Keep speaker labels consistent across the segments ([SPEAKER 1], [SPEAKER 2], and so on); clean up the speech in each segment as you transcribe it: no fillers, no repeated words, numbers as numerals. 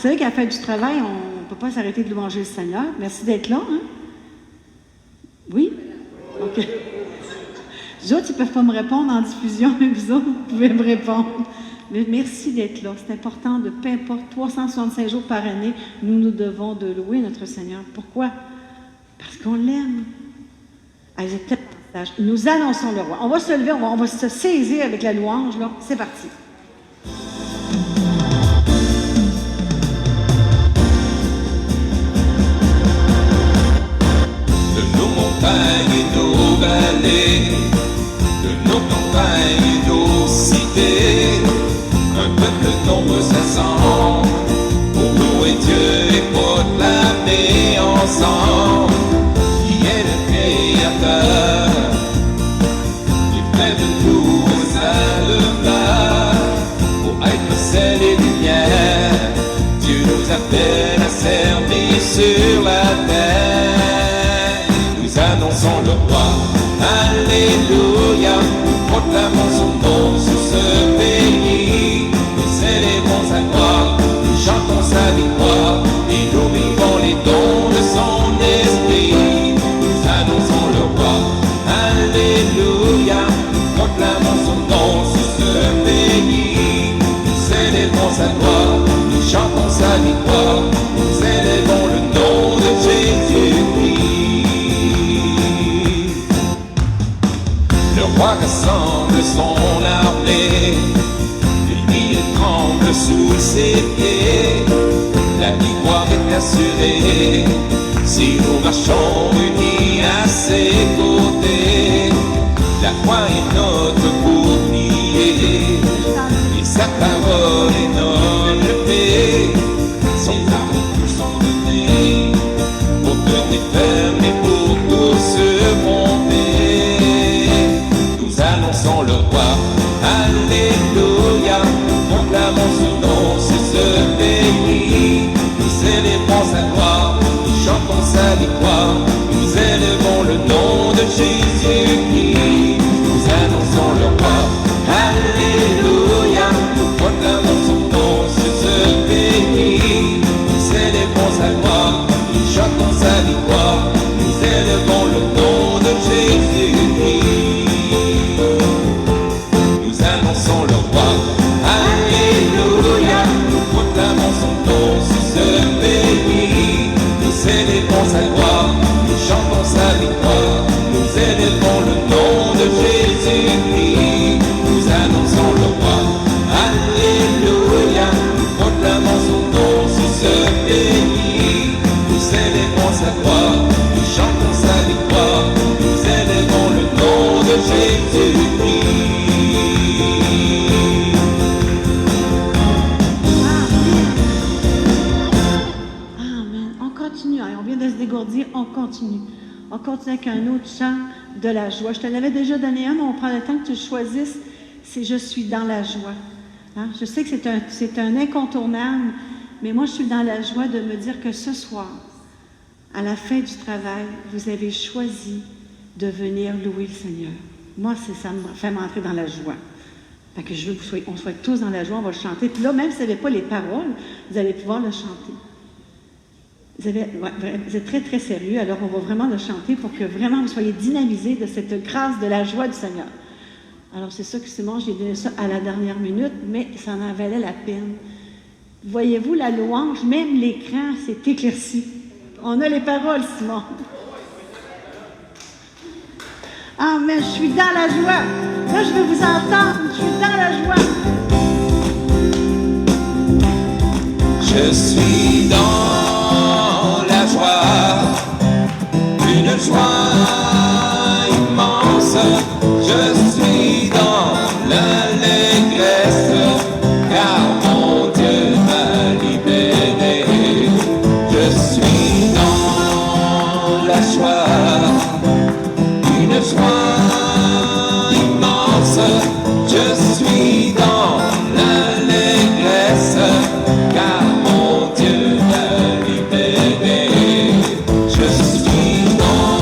[SPEAKER 1] savez qu'à la fin du travail, on ne peut pas s'arrêter de louanger le Seigneur. Merci d'être là. Hein? Oui? OK. Les autres, ils ne peuvent pas me répondre en diffusion, mais vous autres, vous pouvez me répondre. Mais merci d'être là. C'est important de, peu importe, 365 jours par année, nous devons de louer notre Seigneur. Pourquoi? Parce qu'on l'aime. Nous annonçons le roi. On va se lever, on va se saisir avec la louange. Là. C'est parti.
[SPEAKER 2] De nos montagnes et nos vallées, de nos campagnes et nos cités, un peuple nombreux s'assemble pour louer Dieu et proclamer ensemble qui est le Créateur, qui fait de tout Alma pour être sel et lumière. Dieu nous appelle à servir sur la terre. Nous annonçons le roi, alléluia, nous proclamons son nom sur ce pays. Nous célébrons sa gloire, nous chantons sa victoire, et nous vivons les dons de son esprit. Nous annonçons le roi, alléluia, nous proclamons son nom sur ce pays. Nous célébrons sa gloire, nous chantons sa victoire, nous élevons le nom de Jésus-Christ. Le roi rassemble son armée, l'ennemi tremble sous ses pieds. La victoire est assurée si nous marchons unis à ses côtés. La croix est notre bouclier et sa parole est notre paix. Son amour nous sont donnés pour tenir ferme et pour tous surmonter. Nous annonçons le roi, alléluia, nous proclamons son nom sur ce pays. Nous célébrons sa gloire, nous chantons sa victoire, nous élevons le nom de Jésus-Christ. Nous annonçons le roi, alléluia, nous proclamons son nom sur ce pays. Nous célébrons sa gloire, nous chantons sa victoire, nous élevons le nom de Jésus-Christ. Nous annonçons le roi, alléluia, nous proclamons son nom sur ce pays. Nous célébrons sa gloire, nous chantons sa victoire, nous élevons le nom de Jésus-Christ. Nous annonçons le roi, alléluia, nous proclamons son nom sur ce pays. Nous célébrons sa gloire, nous chantons sa victoire, nous élevons le nom de Jésus-Christ.
[SPEAKER 1] Amen. On continue. Hein? On vient de se dégourdir, on continue. On continue avec un autre chant de la joie. Je te l'avais déjà donné un, mais on prend le temps que tu le choisisses. C'est « Je suis dans la joie ». Hein? Je sais que c'est un incontournable, mais moi, je suis dans la joie de me dire que ce soir, à la fin du travail, vous avez choisi de venir louer le Seigneur. Moi, ça me fait m'entrer dans la joie. Fait que je veux qu'on soit tous dans la joie, on va le chanter. Puis là, même si vous n'avez pas les paroles, vous allez pouvoir le chanter. Vous êtes très, très sérieux, alors on va vraiment le chanter pour que vraiment vous soyez dynamisés de cette grâce de la joie du Seigneur. Alors c'est ça que Simon, j'ai donné ça à la dernière minute, mais ça en valait la peine. Voyez-vous, la louange, même l'écran s'est éclairci. On a les paroles, Simon. Ah, mais je suis dans la joie. Là, je veux vous entendre. Je suis dans la joie.
[SPEAKER 2] Je suis dans la joie, une joie immense. Je suis dans l'allégresse, car mon Dieu m'a libéré. Je suis dans la joie, une joie immense. Je suis dans l'allégresse, car mon Dieu m'a libéré. Je suis dans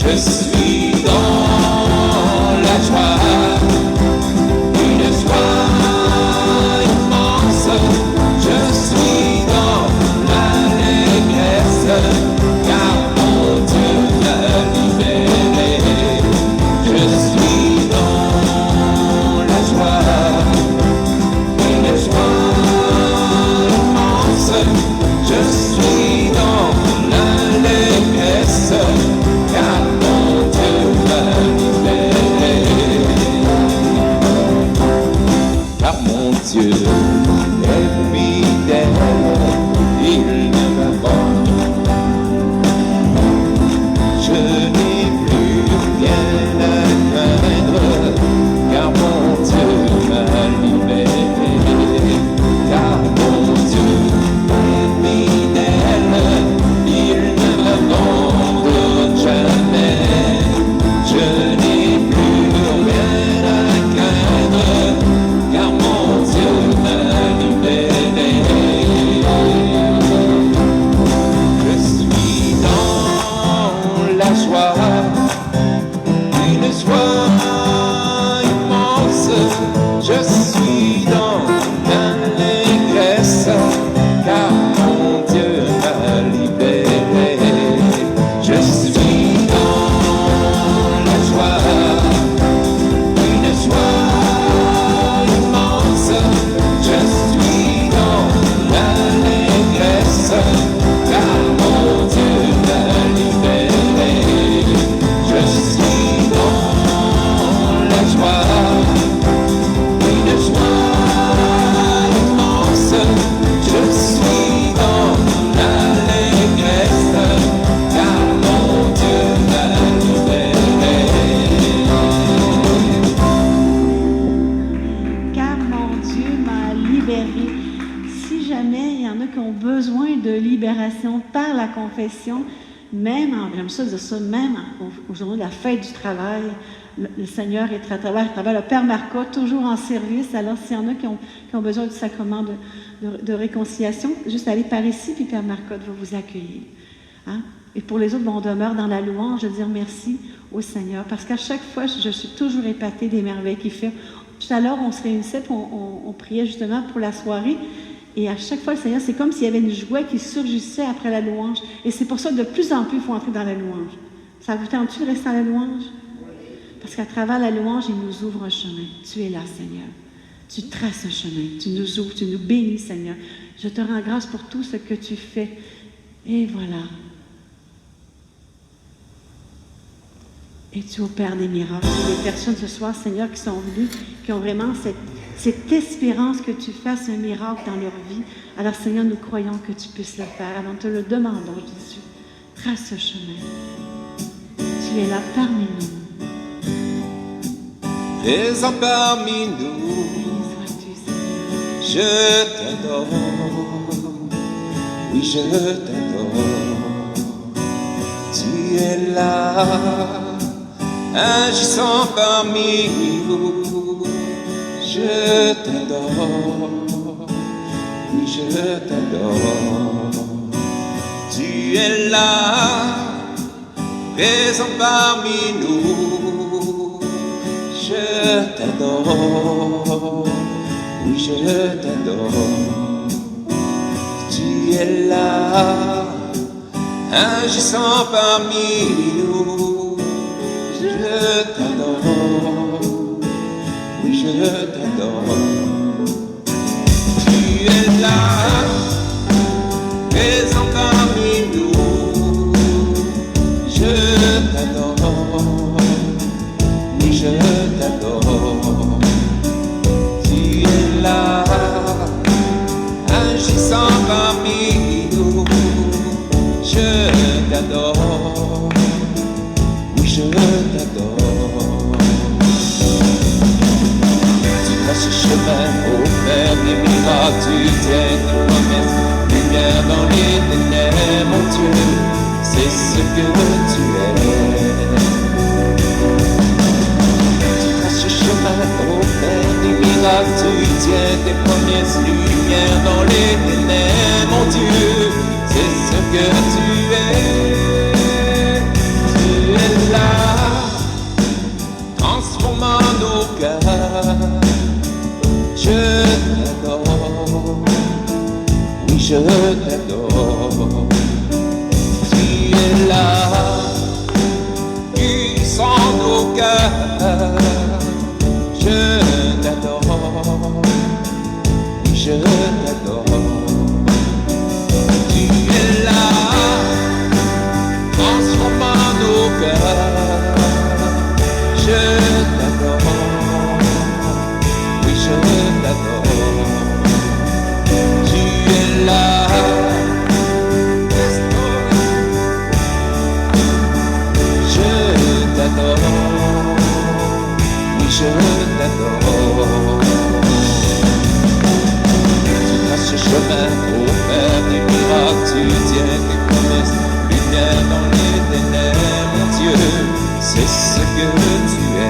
[SPEAKER 2] Je suis dans la joie, une joie immense. Je suis dans l'allégresse, car mon Dieu m'a libéré. Je suis dans la joie, une joie immense. Je suis dans l'allégresse, car mon Dieu m'a libéré. Car mon Dieu est fidèle, il ne m'abandonne. Je n'ai plus rien à craindre, car mon Dieu m'a libéré. Car mon Dieu est fidèle, il ne m'abandonne jamais. Je n'ai plus rien à craindre, car mon Dieu m'a libéré. Je suis dans la joie, une joie immense. Je suis dans l'allégresse, car mon Dieu m'a libéré. Je suis dans la joie, une joie immense. Je suis dans l'allégresse, car mon Dieu m'a libéré. Je suis dans la joie, une joie immense. Je suis dans l'allégresse, car mon Dieu m'a libéré.
[SPEAKER 1] Car mon Dieu m'a libéré. Si jamais il y en a qui ont besoin de libération par la confession, même, j'aime ça dire ça, même au jour de la fête du travail, le Seigneur est à travers le Père Marcotte, toujours en service. Alors, s'il y en a qui ont besoin du sacrement de réconciliation, juste aller par ici, puis Père Marcotte va vous accueillir. Hein? Et pour les autres, on demeure dans la louange, de dire merci au Seigneur, parce qu'à chaque fois, je suis toujours épatée des merveilles qu'il fait. Tout à l'heure, on se réunissait, puis on priait justement pour la soirée, et à chaque fois, le Seigneur, c'est comme s'il y avait une joie qui surgissait après la louange. Et c'est pour ça que de plus en plus, il faut entrer dans la louange. Ça vous tente-tu de rester dans la louange? Parce qu'à travers la louange, il nous ouvre un chemin. Tu es là, Seigneur. Tu traces un chemin. Tu nous ouvres, tu nous bénis, Seigneur. Je te rends grâce pour tout ce que tu fais. Et voilà. Et tu opères des miracles. Les personnes ce soir, Seigneur, qui sont venues, qui ont vraiment cette espérance que tu fasses un miracle dans leur vie. Alors, Seigneur, nous croyons que tu puisses le faire. Alors, nous te le demandons, Jésus. Trace ce chemin. Tu es là parmi nous.
[SPEAKER 2] Présent parmi nous, je t'adore, oui je t'adore. Tu es là, agissant parmi nous, je t'adore, oui je t'adore. Tu es là, présent parmi nous, je t'adore, oui je t'adore. Tu es là, agissant parmi nous, je t'adore, oui je t'adore. Tu es là, présent parmi nous, je t'adore, oui je t'adore. Tu es là, agissant parmi nous, je t'adore, oui je t'adore. je t'adore. Tu es là, tu sens nos cœurs. Je t'adore, oui, je t'adore. Tu es là, transformant nos cœurs. Je t'adore, oui, je t'adore. Tu es là, je t'adore, oui, je t'adore. Tu traces ce chemin pour faire des miracles, tu tiens tes promesses, lumière dans les ténèbres, mon Dieu, c'est ce que tu es.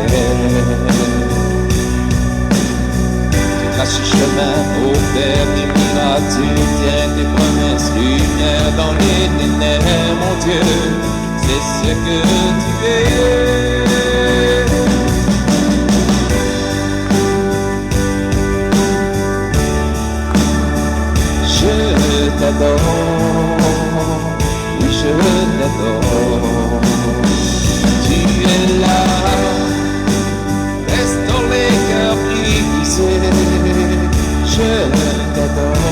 [SPEAKER 2] Tu traces ce chemin pour faire des miracles, tu tiens tes promesses, lumière dans les ténèbres, mon Dieu, c'est ce que tu es. Je t'adore, oui, je t'adore. Tu es là, restaure les cœurs brisés. Je t'adore,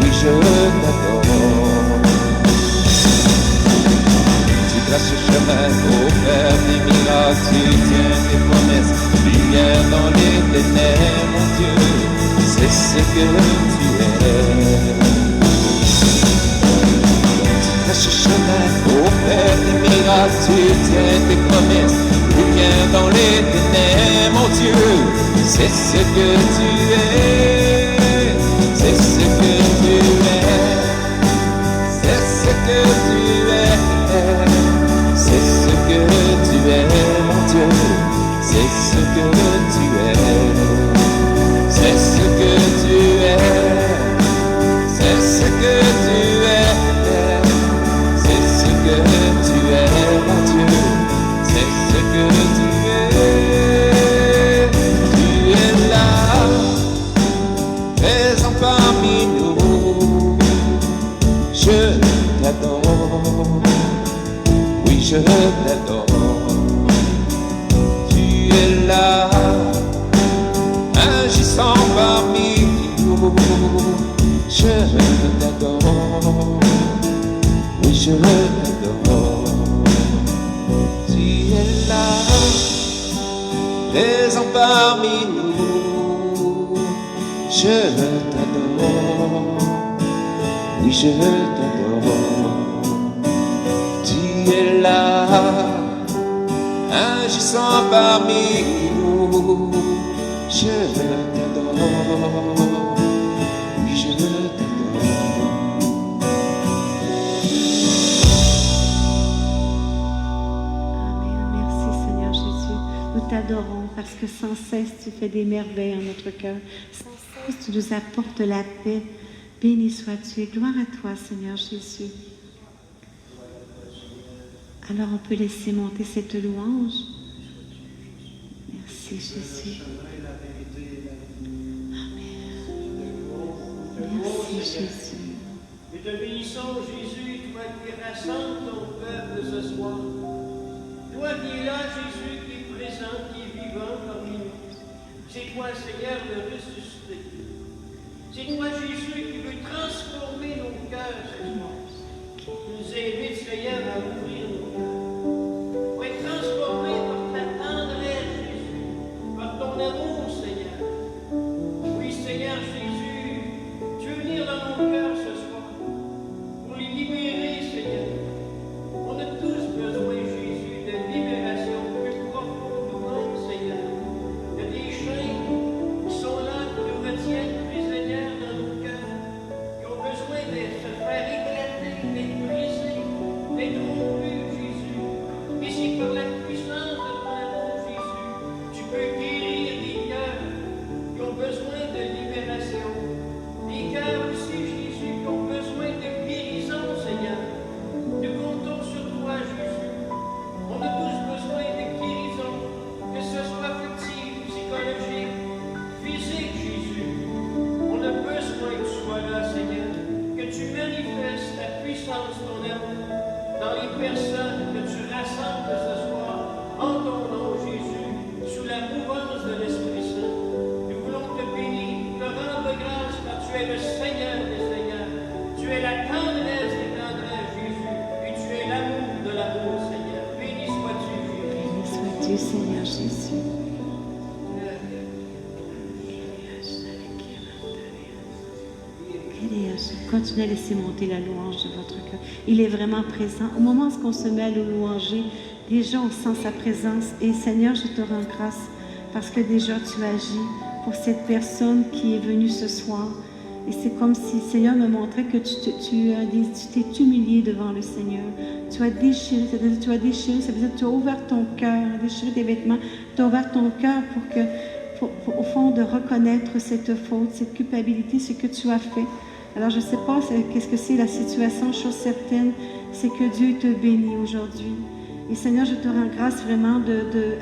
[SPEAKER 2] oui, je t'adore. Tu traces ce chemin pour faire des miracles, tu tiens tes promesses, lumière dans les ténèbres, mon Dieu, c'est ce que tu es. Tu traces ce chemin pour faire des miracles, tu tiens tes promesses, lumière dans les ténèbres, mon Dieu, c'est ce que tu es. C'est ce que tu es. C'est ce que tu es. C'est ce que tu es, mon Dieu, c'est ce que tu es, c'est ce que tu es, c'est ce que tu es, c'est ce que tu es, mon Dieu, c'est ce que tu es. Tu es là, présent parmi nous, je t'adore. Oui, je t'adore. Tu es là, agissant parmi nous. Je t'adore. Oui, je t'adore. Tu es là, présent parmi nous. Je t'adore. Oui, je t'adore. Tu es là, agissant parmi nous. Je t'adore, oui, je t'adore.
[SPEAKER 1] Amen. Merci Seigneur Jésus. Nous t'adorons parce que sans cesse tu fais des merveilles en notre cœur. Sans cesse tu nous apportes la paix. Béni sois-tu et gloire à toi Seigneur Jésus. Alors on peut laisser monter cette louange. Merci Jésus. Amen. Merci Jésus.
[SPEAKER 3] Et te bénissons Jésus, toi qui rassembles ton peuple ce soir. Toi qui es là Jésus, qui est présent, qui est vivant parmi nous. C'est toi Seigneur le ressuscité. C'est toi Jésus qui veut transformer nos cœurs ce soir. Tu nous invites Seigneur à ouvrir nos cœurs. Pour être transformé par ta tendresse Jésus, par ton amour Seigneur. Oui Seigneur Jésus, tu veux venir dans nos cœurs ce soir pour les libérer Seigneur. On a tous besoin Jésus de libération plus profonde nous-mêmes Seigneur. Il y a des chaînes qui sont là, qui nous retiennent prisonnières dans nos cœurs. personnes que tu rassembles ce soir en ton nom, Jésus, sous la mouvance de l'Esprit Saint. Nous voulons te bénir, te rendre grâce car tu es le Seigneur des Seigneurs. Tu es la tendresse des tendresses, Jésus, et tu es l'amour de l'amour, Seigneur. Béni sois-tu, Jésus.
[SPEAKER 1] Béni sois-tu, Seigneur Jésus. Continuez à laisser monter la louange de votre cœur. Il est vraiment présent. Au moment où on se met à le louanger, déjà on sent sa présence. Et Seigneur, je te rends grâce parce que déjà tu agis pour cette personne qui est venue ce soir. Et c'est comme si Seigneur me montrait que tu t'es humilié devant le Seigneur. Tu as déchiré, ça veut dire que tu as ouvert ton cœur, déchiré tes vêtements, tu as ouvert ton cœur pour au fond de reconnaître cette faute, cette culpabilité, ce que tu as fait. Alors, je ne sais pas qu'est-ce que c'est la situation, chose certaine, c'est que Dieu te bénit aujourd'hui. Et Seigneur, je te rends grâce vraiment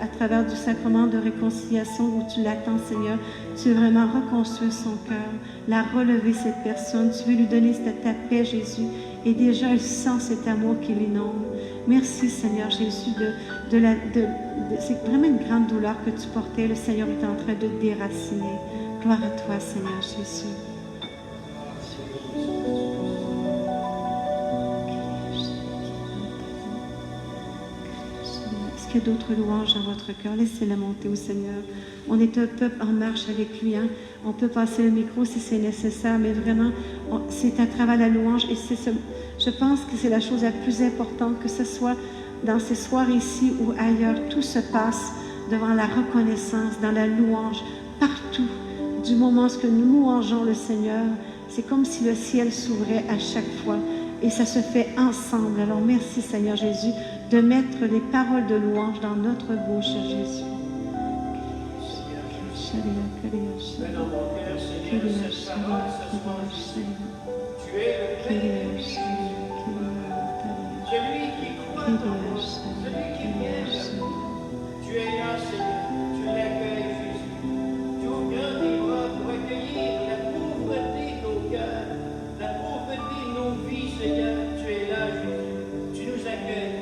[SPEAKER 1] à travers du sacrement de réconciliation où tu l'attends, Seigneur. Tu veux vraiment reconstruire son cœur, la relever, cette personne. Tu veux lui donner ta paix, Jésus. Et déjà, elle sent cet amour qui l'inonde. Merci, Seigneur Jésus, c'est vraiment une grande douleur que tu portais. Le Seigneur est en train de déraciner. Gloire à toi, Seigneur Jésus. Est-ce qu'il y a d'autres louanges dans votre cœur? Laissez-la monter au Seigneur. On est un peuple en marche avec lui. Hein? On peut passer le micro si c'est nécessaire, mais vraiment, c'est à travers la louange. Et je pense que c'est la chose la plus importante, que ce soit dans ces soirs ici ou ailleurs. Tout se passe devant la reconnaissance, dans la louange, partout. Du moment où nous louangeons le Seigneur, c'est comme si le ciel s'ouvrait à chaque fois. Et ça se fait ensemble. Alors merci Seigneur Jésus de mettre les paroles de louange dans notre bouche, Jésus.
[SPEAKER 3] Mais dans mon cœur, Seigneur, cette parole ce soir ici. Tu es le Père, celui qui croit en moi, celui qui vient vers moi. Tu es là, Seigneur, tu l'accueilles, Jésus. Tu ouvres grand tes bras pour accueillir la pauvreté de nos cœurs, la pauvreté de nos vies, Seigneur. Tu es là, Jésus. Tu nous accueilles.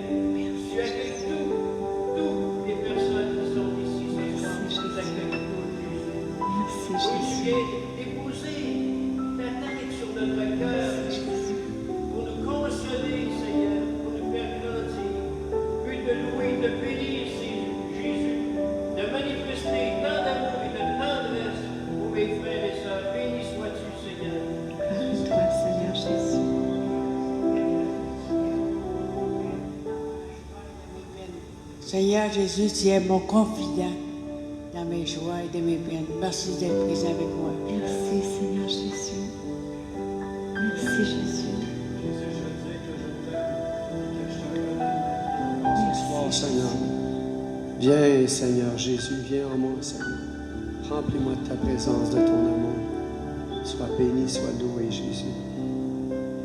[SPEAKER 3] Tu accueilles toutes les personnes qui sont ici ce soir. Tu nous accueilles toutes, Jésus.
[SPEAKER 1] Merci,
[SPEAKER 3] Oui,
[SPEAKER 1] Jésus.
[SPEAKER 3] tu viens déposer ta tête sur notre cœur, Jésus, pour nous consoler, Seigneur, pour nous faire grandir. Puis de louer, de bénir, Jésus, de manifester tant d'amour et de tendresse pour mes frères et sœurs. Béni sois-tu, Seigneur.
[SPEAKER 1] Gloire à toi, Seigneur Jésus.
[SPEAKER 4] Seigneur Jésus, tu es mon confident dans mes joies et de mes peines. Merci d'être présent avec moi.
[SPEAKER 1] Merci, Seigneur Jésus. Merci, Jésus.
[SPEAKER 5] Ce soir, Seigneur. Viens, Seigneur Jésus, viens en moi, Seigneur. Remplis-moi de ta présence, de ton amour. Sois béni, sois loué, Jésus.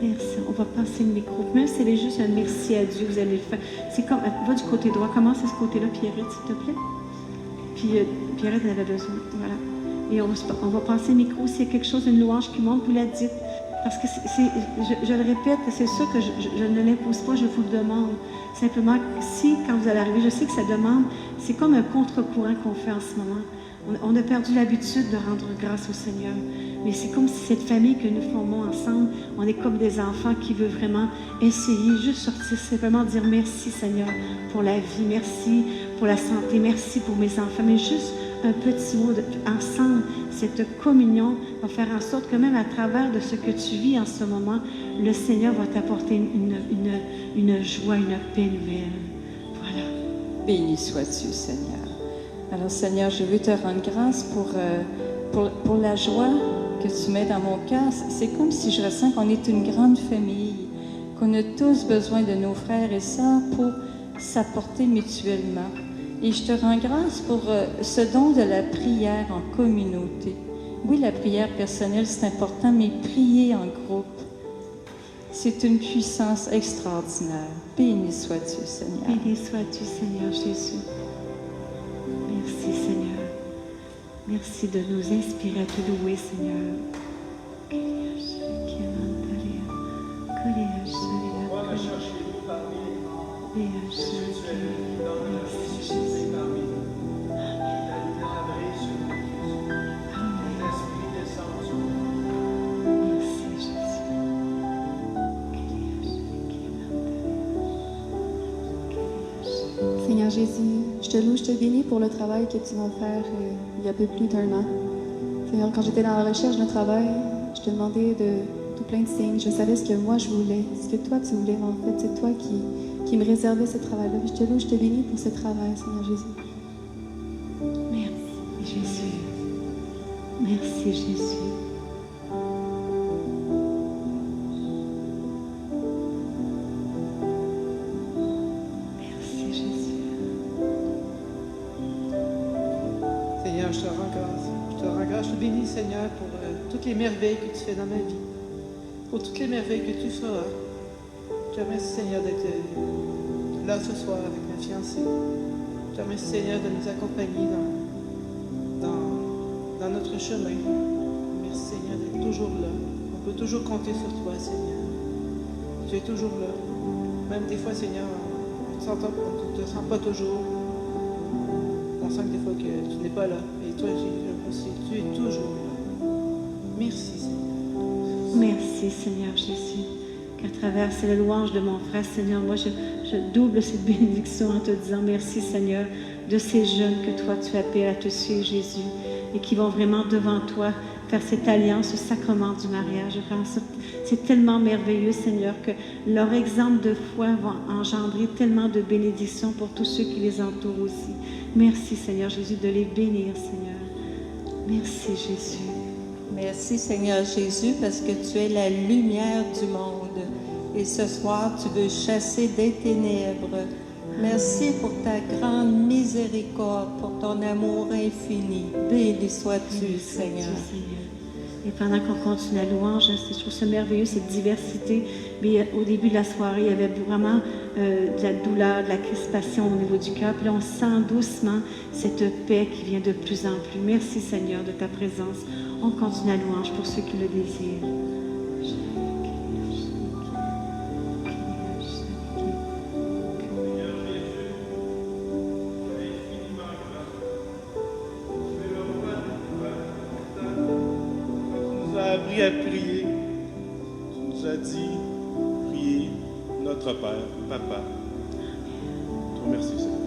[SPEAKER 1] Merci. On va passer le micro. Même si c'est juste un merci à Dieu, vous allez le faire. C'est comme, va du côté droit. Commence à ce côté-là, Pierrette, s'il te plaît. Puis Pierrette, elle avait besoin. Voilà. Et on va passer le micro. S'il y a quelque chose, une louange qui monte, vous la dites. Parce que je le répète, c'est sûr que je ne l'impose pas, je vous le demande. Simplement, si, quand vous allez arriver, je sais que ça demande, c'est comme un contre-courant qu'on fait en ce moment. On a perdu l'habitude de rendre grâce au Seigneur. Mais c'est comme si cette famille que nous formons ensemble, on est comme des enfants qui veulent vraiment essayer, juste sortir, simplement dire merci Seigneur pour la vie, merci pour la santé, merci pour mes enfants. Mais juste un petit mot ensemble, cette communion va faire en sorte que même à travers de ce que tu vis en ce moment, le Seigneur va t'apporter une joie, une paix nouvelle. Voilà.
[SPEAKER 6] Béni sois-tu, Seigneur. Alors, Seigneur, je veux te rendre grâce pour la joie que tu mets dans mon cœur. C'est comme si je ressens qu'on est une grande famille, qu'on a tous besoin de nos frères et sœurs pour s'apporter mutuellement. Et je te rends grâce pour ce don de la prière en communauté. Oui, la prière personnelle, c'est important, mais prier en groupe, c'est une puissance extraordinaire. Béni sois-tu, Seigneur.
[SPEAKER 1] Béni sois-tu, Seigneur Jésus. Merci, Seigneur. Merci de nous inspirer à te louer, Seigneur.
[SPEAKER 3] Toi, me cherchez-vous parmi les grands
[SPEAKER 7] Seigneur Jésus, je te loue, je te bénis pour le travail que tu vas faire il y a peu plus d'1 an. Seigneur, quand j'étais dans la recherche d'un travail, je te demandais de tout plein de signes. Je savais ce que moi je voulais, ce que toi tu voulais. En fait, c'est toi qui me réservais ce travail-là. Je te loue, je te bénis pour ce travail, Seigneur Jésus.
[SPEAKER 1] Merci, Jésus. Merci, Jésus. Merci, Jésus.
[SPEAKER 5] Seigneur, je te rends grâce. Je te rends grâce. Je te bénis, Seigneur, pour toutes les merveilles que tu fais dans ma vie. Pour toutes les merveilles que tu feras. Je te remercie, Seigneur, d'être là ce soir avec ma fiancée. Je te remercie, Seigneur, de nous accompagner dans notre chemin. Merci, Seigneur, d'être toujours là. On peut toujours compter sur toi, Seigneur. Tu es toujours là. Même des fois, Seigneur, on ne te sent pas toujours. On sent que des fois que tu n'es pas là. Et toi, Jésus, aussi, tu es toujours là. Merci, Seigneur.
[SPEAKER 1] Merci, Seigneur Jésus, qu'à travers la louange de mon frère, Seigneur, moi, je double cette bénédiction en te disant merci, Seigneur, de ces jeunes que toi, tu appelles à te suivre, Jésus, et qui vont vraiment devant toi faire cette alliance, ce sacrement du mariage. C'est tellement merveilleux, Seigneur, que leur exemple de foi va engendrer tellement de bénédictions pour tous ceux qui les entourent aussi. Merci, Seigneur Jésus, de les bénir, Seigneur. Merci, Jésus.
[SPEAKER 6] Merci Seigneur Jésus parce que tu es la lumière du monde et ce soir tu veux chasser des ténèbres. Merci pour ta grande miséricorde, pour ton amour infini. Béni sois-tu Seigneur.
[SPEAKER 1] Et pendant qu'on continue la louange, je trouve ça merveilleux, cette diversité. Mais au début de la soirée, il y avait vraiment de la douleur, de la crispation au niveau du cœur. Puis là, on sent doucement cette paix qui vient de plus en plus. Merci Seigneur de ta présence. On continue la louange pour ceux qui le désirent.
[SPEAKER 8] À prier. Tu nous as dit, priez notre Père, Papa. Je te remercie, Seigneur.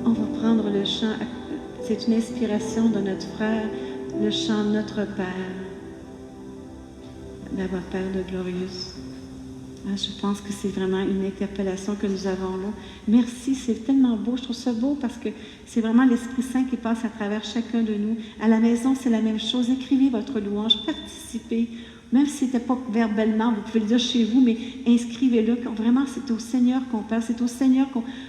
[SPEAKER 1] On va prendre le chant, c'est une inspiration de notre frère, le chant Notre Père, d'Abba Père de Glorious. Je pense que c'est vraiment une interpellation que nous avons là. Merci, c'est tellement beau. Je trouve ça beau parce que c'est vraiment l'Esprit Saint qui passe à travers chacun de nous. À la maison, c'est la même chose. Écrivez votre louange, participez. Même si ce n'était pas verbalement, vous pouvez le dire chez vous, mais inscrivez-le. Vraiment, c'est au Seigneur qu'on parle. C'est au Seigneur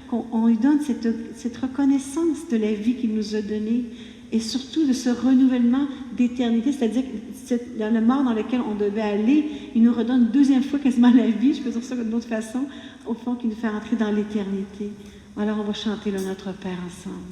[SPEAKER 1] qu'on lui donne cette reconnaissance de la vie qu'il nous a donnée. Et surtout de ce renouvellement d'éternité, c'est-à-dire que le mort dans lequel on devait aller, il nous redonne une deuxième fois quasiment la vie, je peux dire ça d'une autre façon, au fond, qui nous fait entrer dans l'éternité. Alors on va chanter le Notre Père ensemble.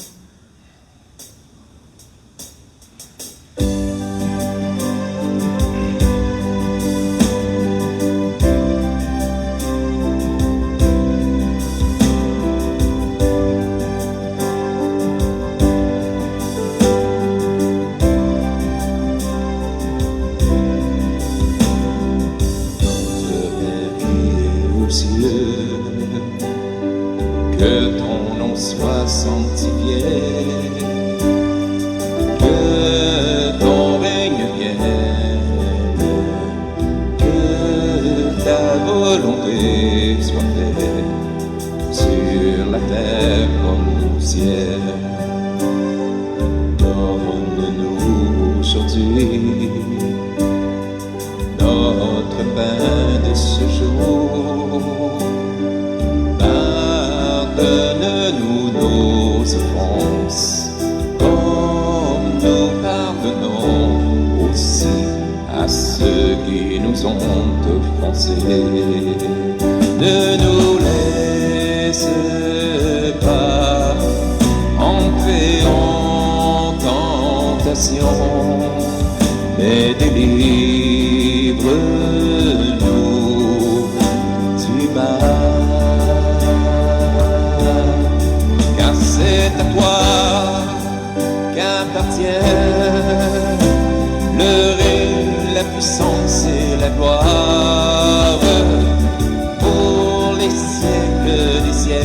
[SPEAKER 2] Que ton nom soit sanctifié, que ton règne vienne, que ta volonté soit faite sur la terre comme au ciel. Donne-nous aujourd'hui notre pain de ce jour. Pardonne-nous nos offenses, comme nous pardonnons aussi à ceux qui nous ont offensés. Ne nous laisse pas entrer en tentation, mais délivre-nous du mal. Car c'est à toi qu'appartiennent le règne, la puissance et la gloire pour les siècles des siècles.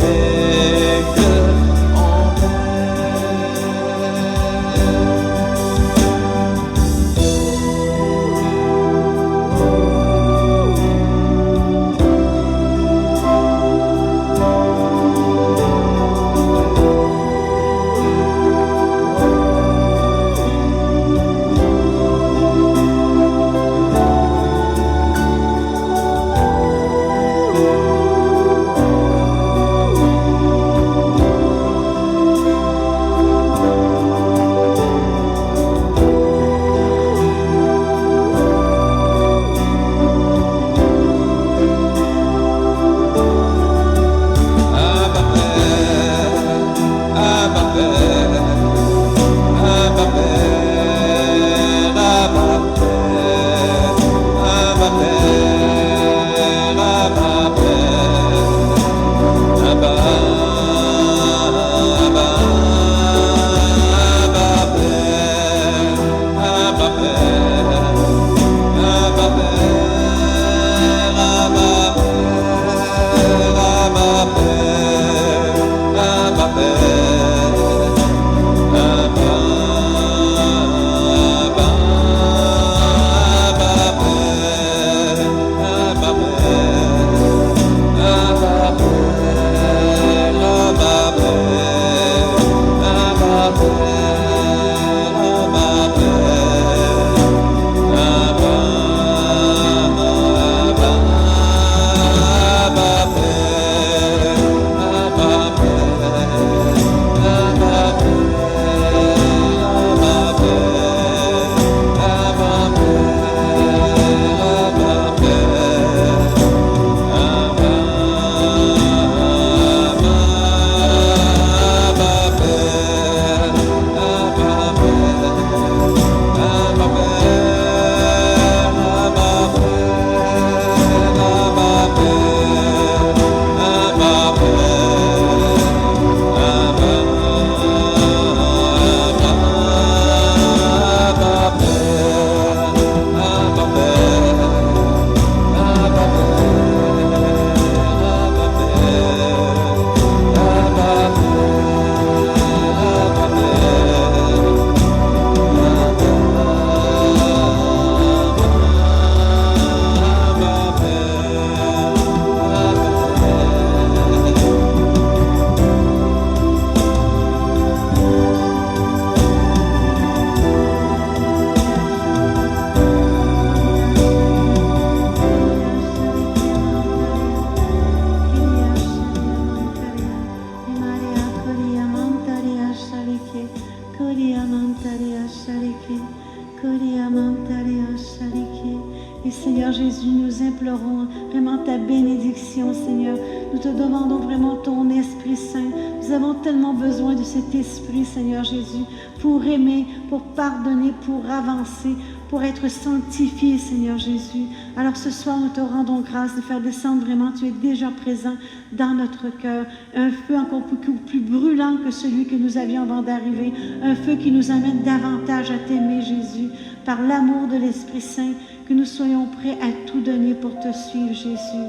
[SPEAKER 1] Et Seigneur Jésus, nous implorons vraiment ta bénédiction, Seigneur. Nous te demandons vraiment ton Esprit Saint. Nous avons tellement besoin de cet Esprit, Seigneur Jésus, pour aimer, pour pardonner, pour avancer, pour être sanctifié, Seigneur Jésus. Alors ce soir, nous te rendons grâce de faire descendre vraiment, tu es déjà présent dans notre cœur. Un feu encore plus brûlant que celui que nous avions avant d'arriver. Un feu qui nous amène davantage à t'aimer, Jésus, par l'amour de l'Esprit Saint, que nous soyons prêts à tout donner pour te suivre, Jésus.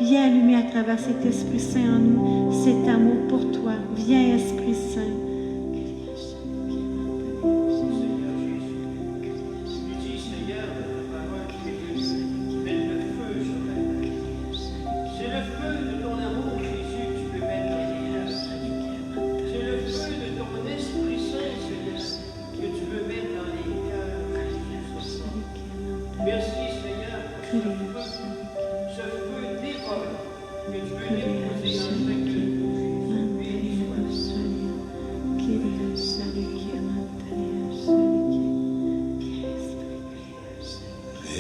[SPEAKER 1] Viens allumer à travers cet Esprit Saint en nous, cet amour pour toi. Viens, Esprit Saint.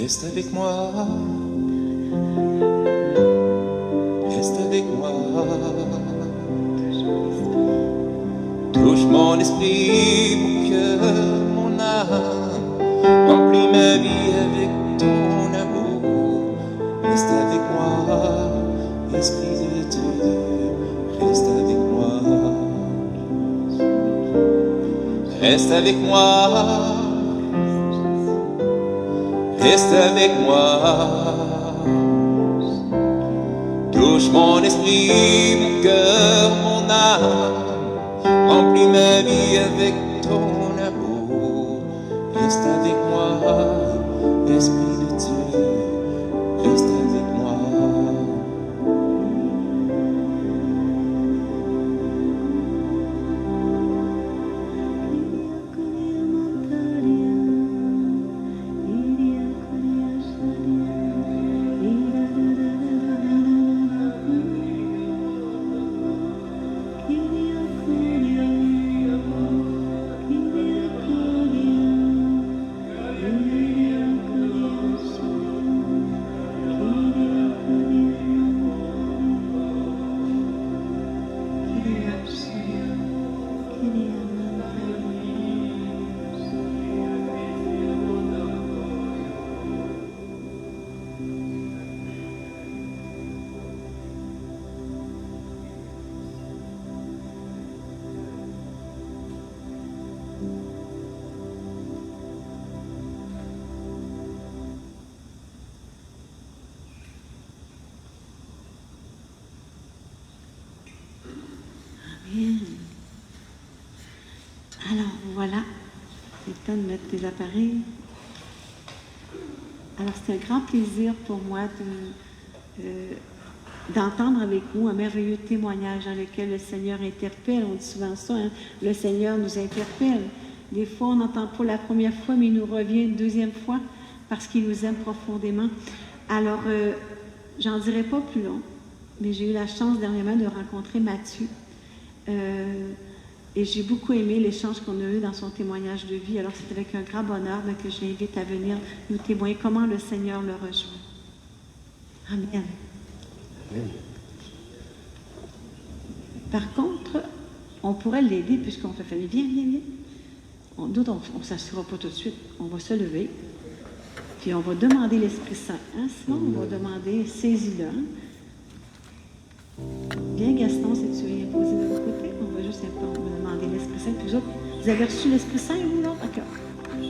[SPEAKER 2] Reste avec moi, reste avec moi, touche mon esprit pour que mon âme remplit mes Reste avec moi, reste avec moi. Touche mon esprit, mon cœur, mon âme. Remplis ma vie avec ton amour. Reste avec moi, Esprit de Dieu, reste avec moi.
[SPEAKER 1] Bien. Alors, voilà. C'est le temps de mettre les appareils. Alors, c'est un grand plaisir pour moi d'entendre avec vous un merveilleux témoignage dans lequel le Seigneur interpelle. On dit souvent ça, hein? Le Seigneur nous interpelle. Des fois, on n'entend pas la première fois, mais il nous revient une deuxième fois parce qu'il nous aime profondément. Alors, j'en dirai pas plus long, mais j'ai eu la chance dernièrement de rencontrer Mathieu. Et j'ai beaucoup aimé l'échange qu'on a eu dans son témoignage de vie. Alors, c'est avec un grand bonheur que je l'invite à venir nous témoigner comment le Seigneur le rejoint. Amen.
[SPEAKER 9] Amen.
[SPEAKER 1] Par contre, on pourrait l'aider puisqu'on fait famille. Viens, viens, viens. D'autres, on ne s'assurera pas tout de suite. On va se lever. Puis on va demander l'Esprit Saint. Hein? Sinon, on va demander, saisis-le. Viens, Gaston, si tu viens poser de l'autre côté. On va juste on va demander l'Esprit Saint. Puis vous autres, vous avez reçu l'Esprit Saint, vous, là? OK.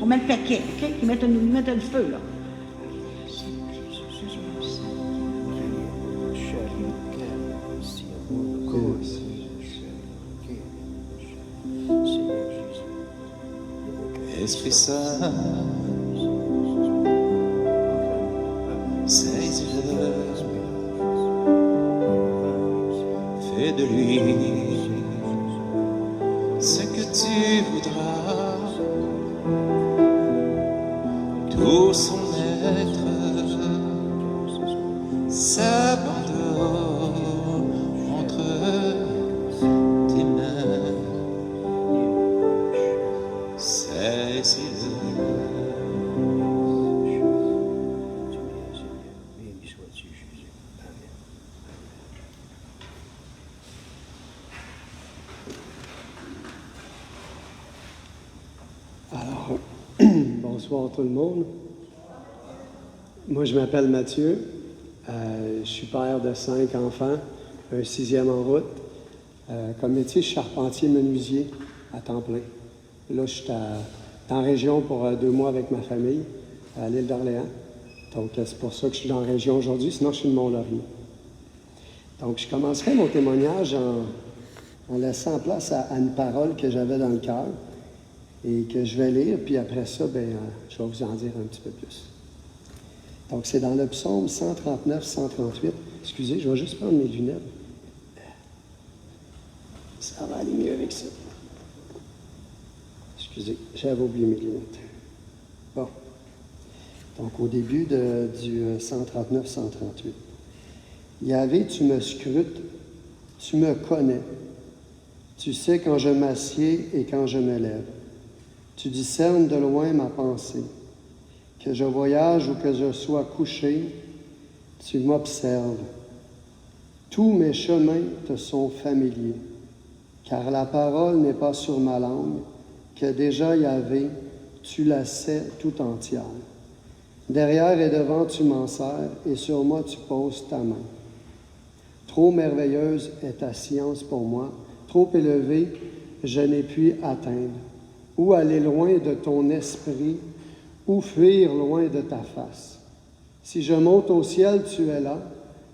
[SPEAKER 1] On met le paquet, OK? Ils mettent le feu, là.
[SPEAKER 2] Esprit Saint, saisis-le, fais de lui ce que tu voudras, tout son être s'abandonne entre tes mains. Saisis-le.
[SPEAKER 9] Alors, bonsoir tout le monde. Moi, je m'appelle Mathieu. Je suis père de 5 enfants, un 6e en route. Comme métier, je suis charpentier menuisier à temps plein. Là, je suis en région pour 2 mois avec ma famille, à l'île d'Orléans. Donc, c'est pour ça que je suis dans la région aujourd'hui, sinon je suis de Mont-Laurier. Donc, je commencerai mon témoignage en laissant place à une parole que j'avais dans le cœur et que je vais lire, puis après ça, je vais vous en dire un petit peu plus. Donc, c'est dans le psaume 139-138. Excusez, je vais juste prendre mes lunettes. Ça va aller mieux avec ça. Excusez, j'avais oublié mes lunettes. Bon. Donc, au début du 139-138. Yahvé, tu me scrutes, tu me connais. Tu sais quand je m'assieds et quand je me lève. Tu discernes de loin ma pensée. Que je voyage ou que je sois couché, tu m'observes. Tous mes chemins te sont familiers, car la parole n'est pas sur ma langue, que déjà Yahvé, tu la sais tout entière. Derrière et devant tu m'en sers, et sur moi tu poses ta main. Trop merveilleuse est ta science pour moi, trop élevée, je n'ai pu atteindre. ou aller loin de ton esprit, ou fuir loin de ta face. Si je monte au ciel, tu es là.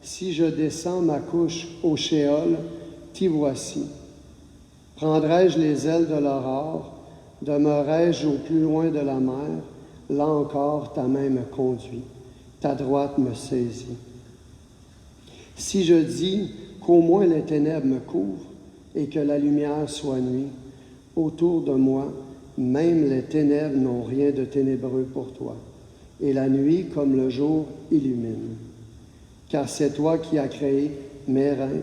[SPEAKER 9] Si je descends ma couche au Shéol, t'y voici. Prendrai-je les ailes de l'aurore? Demeurai-je au plus loin de la mer? Là encore, ta main me conduit, ta droite me saisit. Si je dis qu'au moins les ténèbres me couvrent et que la lumière soit nuit, autour de moi, même les ténèbres n'ont rien de ténébreux pour toi, et la nuit, comme le jour, illumine. Car c'est toi qui as créé mes reins,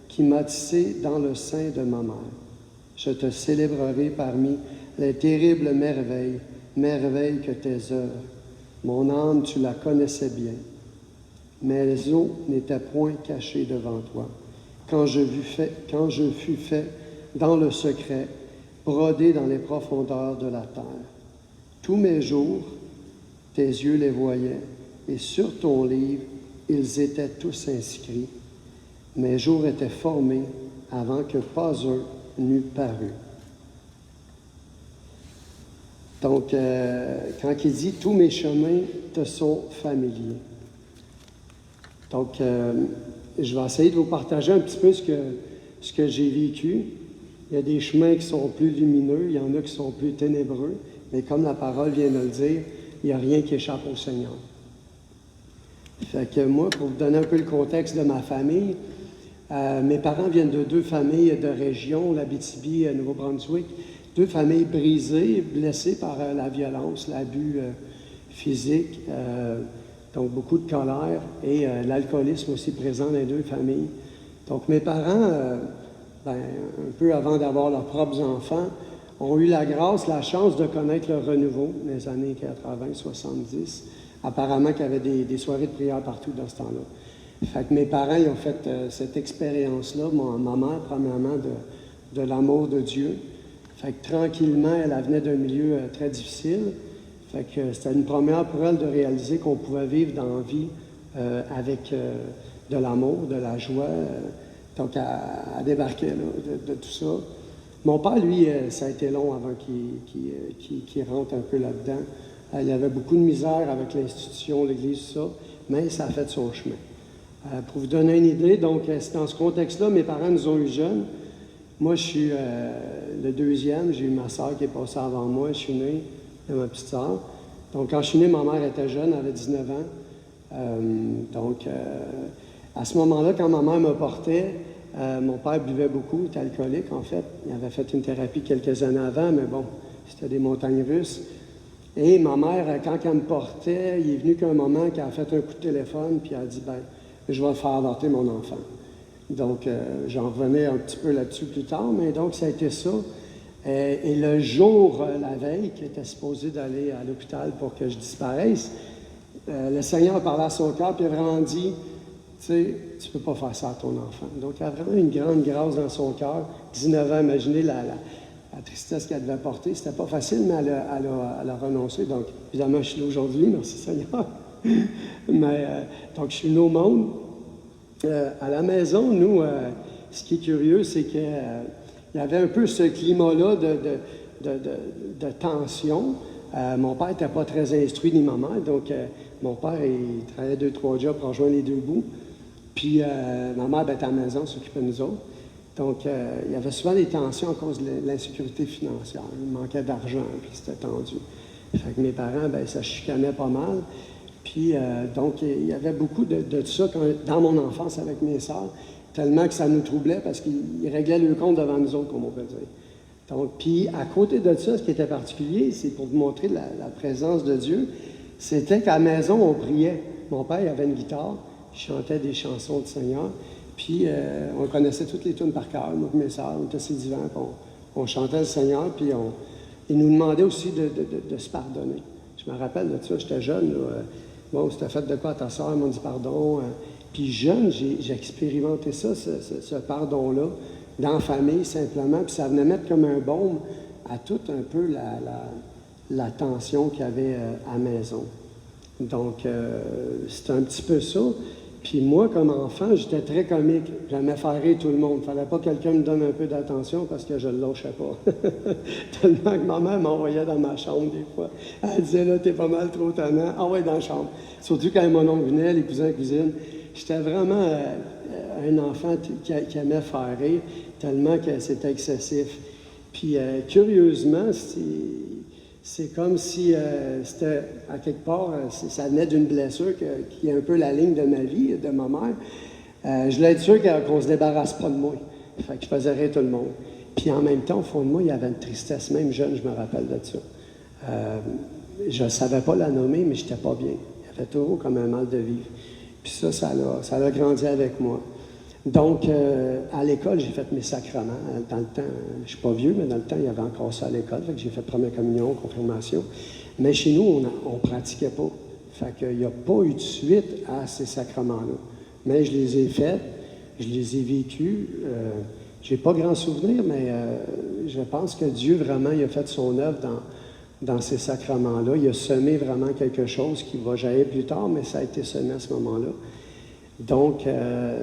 [SPEAKER 9] qui m'as tissé dans le sein de ma mère. Je te célébrerai parmi les terribles merveilles, merveilles que tes œuvres. Mon âme, tu la connaissais bien. Mes os n'étaient point cachés devant toi. Quand je fus fait dans le secret, brodé dans les profondeurs de la terre. Tous mes jours, tes yeux les voyaient, et sur ton livre, ils étaient tous inscrits. Mes jours étaient formés avant que pas un n'eût paru. Donc, quand il dit « Tous mes chemins te sont familiers », donc, je vais essayer de vous partager un petit peu ce que j'ai vécu. Il y a des chemins qui sont plus lumineux, il y en a qui sont plus ténébreux, mais comme la parole vient de le dire, il n'y a rien qui échappe au Seigneur. Fait que moi, pour vous donner un peu le contexte de ma famille, mes parents viennent de 2 familles de région, l'Abitibi, Nouveau-Brunswick, 2 familles brisées, blessées par la violence, l'abus physique, donc beaucoup de colère et l'alcoolisme aussi présent dans les 2 familles. Donc mes parents, un peu avant d'avoir leurs propres enfants, ont eu la grâce, la chance de connaître le renouveau dans les années 80-70. Apparemment qu'il y avait des soirées de prière partout dans ce temps-là. Fait que mes parents ils ont fait cette expérience-là, ma mère, premièrement, de l'amour de Dieu. Fait que tranquillement, elle venait d'un milieu très difficile. Fait que c'était une première pour elle de réaliser qu'on pouvait vivre dans la vie avec de l'amour, de la joie. Donc, à débarquer là, de tout ça. Mon père, lui, ça a été long avant qu'il rentre un peu là-dedans. Il y avait beaucoup de misère avec l'institution, l'Église, tout ça, mais ça a fait son chemin. Pour vous donner une idée, donc, c'est dans ce contexte-là, mes parents nous ont eu jeunes. Moi, je suis le deuxième. J'ai eu ma soeur qui est passée avant moi. Je suis né de ma petite soeur. Donc, quand je suis né, ma mère était jeune, elle avait 19 ans. À ce moment-là, quand ma mère me portait, mon père buvait beaucoup, il était alcoolique en fait. Il avait fait une thérapie quelques années avant, mais bon, c'était des montagnes russes. Et ma mère, quand elle me portait, il est venu qu'un moment qu'elle a fait un coup de téléphone, puis elle a dit, je vais faire avorter mon enfant. Donc, j'en revenais un petit peu là-dessus plus tard, mais donc, ça a été ça. Et le jour, la veille, qui était supposé d'aller à l'hôpital pour que je disparaisse, le Seigneur a parlé à son cœur, puis il a vraiment dit, tu sais, tu ne peux pas faire ça à ton enfant. Donc, il y a vraiment une grande grâce dans son cœur. 19 ans, imaginez la tristesse qu'elle devait porter. C'était pas facile, mais elle a renoncé. Donc, évidemment, je suis là aujourd'hui, merci Seigneur. Mais, donc, je suis venu au monde. À la maison, nous, ce qui est curieux, c'est qu'il y avait un peu ce climat-là de tension. Mon père n'était pas très instruit, ni ma mère. Donc, mon père, il travaillait 2-3 jobs pour rejoindre les 2 bouts. Puis, ma mère était à la maison, s'occupait de nous autres. Donc, il y avait souvent des tensions à cause de l'insécurité financière. Il manquait d'argent, puis c'était tendu. Fait que mes parents, ça chicanait pas mal. Puis, donc, il y avait beaucoup de ça dans mon enfance avec mes sœurs, tellement que ça nous troublait parce qu'ils réglaient le compte devant nous autres, comme on peut dire. Donc, puis, à côté de ça, ce qui était particulier, c'est pour vous montrer la présence de Dieu, c'était qu'à la maison, on priait. Mon père, il avait une guitare, il chantait des chansons du Seigneur, puis on connaissait toutes les tunes par cœur, moi et mes sœurs, on était sur le divan, puis on chantait le Seigneur, puis il nous demandait aussi de se pardonner. Je me rappelle de ça, j'étais jeune, là, bon, c'était fait de quoi à ta sœur, ils m'ont dit pardon. Puis jeune, j'ai expérimenté ça, ce pardon-là, dans la famille simplement, puis ça venait mettre comme un baume à toute un peu la tension qu'il y avait à la maison. Donc, c'était un petit peu ça. Puis moi, comme enfant, j'étais très comique. J'aimais faire rire tout le monde. Il ne fallait pas que quelqu'un me donne un peu d'attention parce que je ne le lâchais pas. Tellement que ma mère m'envoyait dans ma chambre des fois. Elle disait, là, t'es pas mal trop tannant. Ah ouais, dans la chambre. Surtout quand mon oncle venait, les cousins et cousines. J'étais vraiment un enfant qui aimait faire rire, tellement que c'était excessif. Puis, curieusement, c'est comme si c'était, à quelque part, ça venait d'une blessure qui est un peu la ligne de ma vie, de ma mère. Je voulais être sûr qu'on ne se débarrasse pas de moi. Fait que je faisais rire tout le monde. Puis en même temps, au fond de moi, il y avait une tristesse. Même jeune, je me rappelle de ça. Je ne savais pas la nommer, mais je n'étais pas bien. Il y avait toujours comme un mal de vivre. Puis ça a grandi avec moi. Donc, à l'école, j'ai fait mes sacrements. Dans le temps, je ne suis pas vieux, mais dans le temps, il y avait encore ça à l'école. Fait que j'ai fait première communion, confirmation. Mais chez nous, on ne pratiquait pas. Fait qu'il n'y a pas eu de suite à ces sacrements-là. Mais je les ai faits, je les ai vécus. Je n'ai pas grand souvenir, mais je pense que Dieu, vraiment, il a fait son œuvre dans ces sacrements-là. Il a semé vraiment quelque chose qui va jaillir plus tard, mais ça a été semé à ce moment-là. Donc,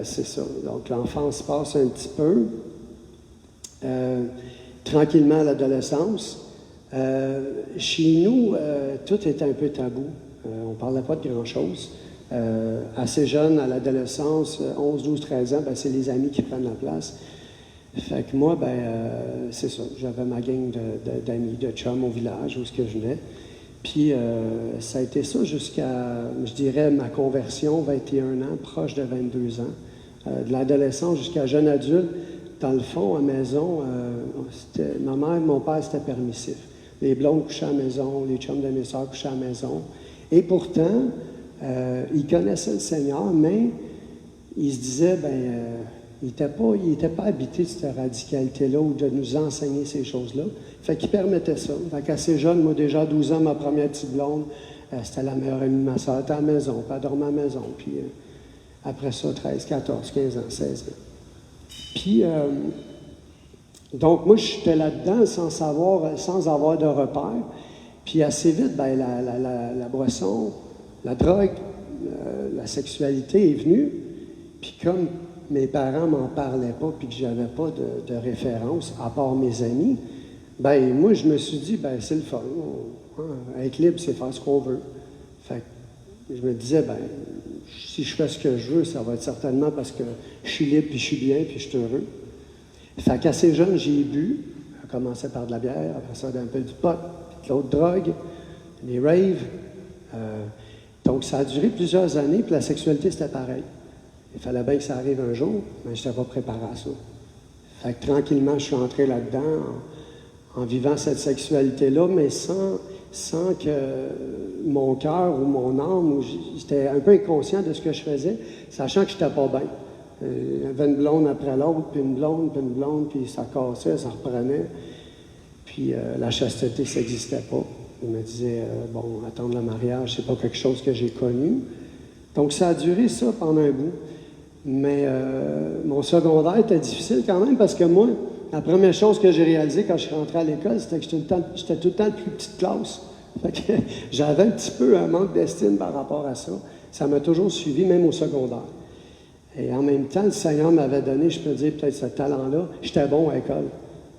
[SPEAKER 9] c'est ça. Donc, l'enfance passe un petit peu. Tranquillement à l'adolescence. Chez nous, tout était un peu tabou. On ne parlait pas de grand-chose. Assez jeune, à l'adolescence, 11, 12, 13 ans, c'est les amis qui prennent la place. Fait que moi, c'est ça. J'avais ma gang d'amis, de chums au village où je venais. Puis, ça a été ça jusqu'à, je dirais, ma conversion, 21 ans, proche de 22 ans. De l'adolescence jusqu'à jeune adulte, dans le fond, à la maison, ma mère et mon père, c'était permissif. Les blondes couchaient à la maison, les chums de mes soeurs couchaient à la maison. Et pourtant, ils connaissaient le Seigneur, mais ils se disaient, il n'était pas habité de cette radicalité-là ou de nous enseigner ces choses-là. Fait qu'il permettait ça. Fait qu'assez jeune, moi déjà à 12 ans, ma première petite blonde, c'était la meilleure amie de ma soeur, elle était à la maison, puis elle dormait à la maison. Puis après ça, 13, 14, 15 ans, 16 ans. Puis, donc moi, j'étais là-dedans sans avoir de repères. Puis assez vite, la boisson, la drogue, la sexualité est venue. Puis comme mes parents m'en parlaient pas, puis que j'avais pas de référence, à part mes amis, moi, je me suis dit, c'est le fun. Être libre, c'est faire ce qu'on veut. Fait que je me disais, si je fais ce que je veux, ça va être certainement parce que je suis libre, puis je suis bien, puis je suis heureux. Fait qu'assez jeune, j'ai bu. J'ai commencé par de la bière, après ça, un peu du pot, puis de l'autre drogue, les raves. Donc, ça a duré plusieurs années, puis la sexualité, c'était pareil. Il fallait bien que ça arrive un jour, mais je n'étais pas préparé à ça. Fait que tranquillement, je suis entré là-dedans en vivant cette sexualité-là, mais sans que mon cœur ou mon âme, j'étais un peu inconscient de ce que je faisais, sachant que je n'étais pas bien. Il y avait une blonde après l'autre, puis une blonde, puis ça cassait, ça reprenait. Puis la chasteté, ça n'existait pas. Il me disait, attendre le mariage, c'est pas quelque chose que j'ai connu. Donc ça a duré ça pendant un bout. Mais mon secondaire était difficile quand même parce que moi, la première chose que j'ai réalisée quand je suis rentré à l'école, c'était que j'étais tout le temps la plus petite classe. Fait que j'avais un petit peu un manque d'estime par rapport à ça. Ça m'a toujours suivi, même au secondaire. Et en même temps, le Seigneur m'avait donné, je peux dire, peut-être ce talent-là. J'étais bon à l'école.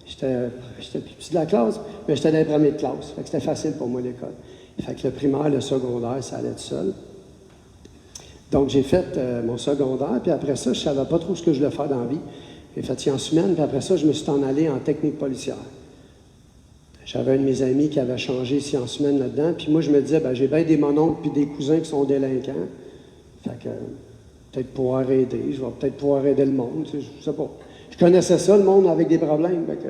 [SPEAKER 9] J'étais plus petit de la classe, mais j'étais dans les premiers de classe. Fait que c'était facile pour moi, l'école. Fait que le primaire, le secondaire, ça allait tout seul. Donc, j'ai fait mon secondaire, puis après ça, je ne savais pas trop ce que je voulais faire dans la vie. J'ai fait sciences humaines, puis après ça, je me suis en allé en technique policière. J'avais un de mes amis qui avait changé sciences humaines là-dedans, puis moi, je me disais, j'ai bien des mononcles puis des cousins qui sont délinquants. Fait que, peut-être pouvoir aider, je vais peut-être pouvoir aider le monde, tu sais, je sais pas. Je connaissais ça, le monde avec des problèmes, fait que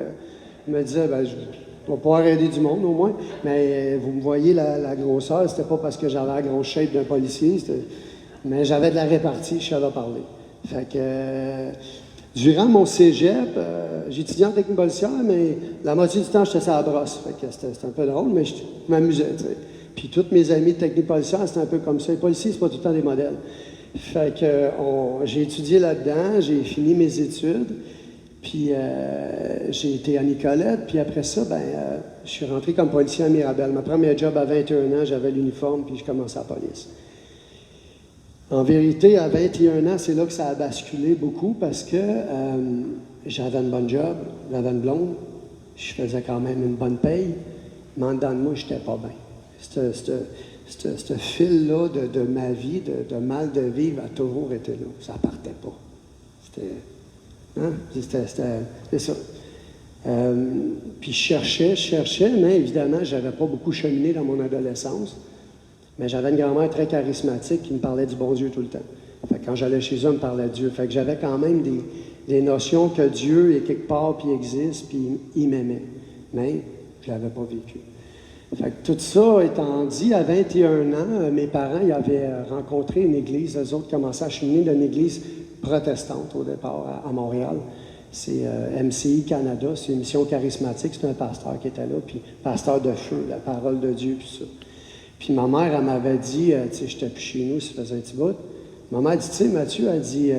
[SPEAKER 9] je me disais, je vais pouvoir aider du monde au moins. Mais vous me voyez, la grosseur, c'était pas parce que j'avais la grosse shape d'un policier, mais j'avais de la répartie, je savais parler. Fait que, durant mon cégep, j'étudiais en technique policière, mais la moitié du temps, j'étais sur la brosse. Fait que c'était un peu drôle, mais je m'amusais, tu sais. Puis tous mes amis de technique policière, c'était un peu comme ça. Les policiers, c'est pas tout le temps des modèles. Fait que j'ai étudié là-dedans, j'ai fini mes études, puis j'ai été à Nicolette, puis après ça, je suis rentré comme policier à Mirabel. Ma première job à 21 ans, j'avais l'uniforme, puis je commençais à la police. En vérité, à 21 ans, c'est là que ça a basculé beaucoup parce que j'avais une bonne job, j'avais une blonde, je faisais quand même une bonne paye, mais en dedans de moi, je n'étais pas bien. Ce fil-là de ma vie, de mal de vivre, a toujours été là. Ça ne partait pas. C'est ça. Puis je cherchais, mais évidemment, je n'avais pas beaucoup cheminé dans mon adolescence. Mais j'avais une grand-mère très charismatique qui me parlait du bon Dieu tout le temps. Fait que quand j'allais chez eux, elle me parlait de Dieu. Fait que j'avais quand même des notions que Dieu est quelque part, puis il existe, puis il m'aimait. Mais je ne l'avais pas vécu. Fait que tout ça étant dit, à 21 ans, mes parents ils avaient rencontré une église. Eux autres commençaient à cheminer d'une église protestante au départ à Montréal. C'est MCI Canada, c'est une mission charismatique. C'est un pasteur qui était là, puis pasteur de feu, la parole de Dieu, puis ça. Puis ma mère, elle m'avait dit, tu sais, j'étais plus chez nous, ça faisait un petit bout. Ma mère dit, tu sais, Mathieu, elle dit,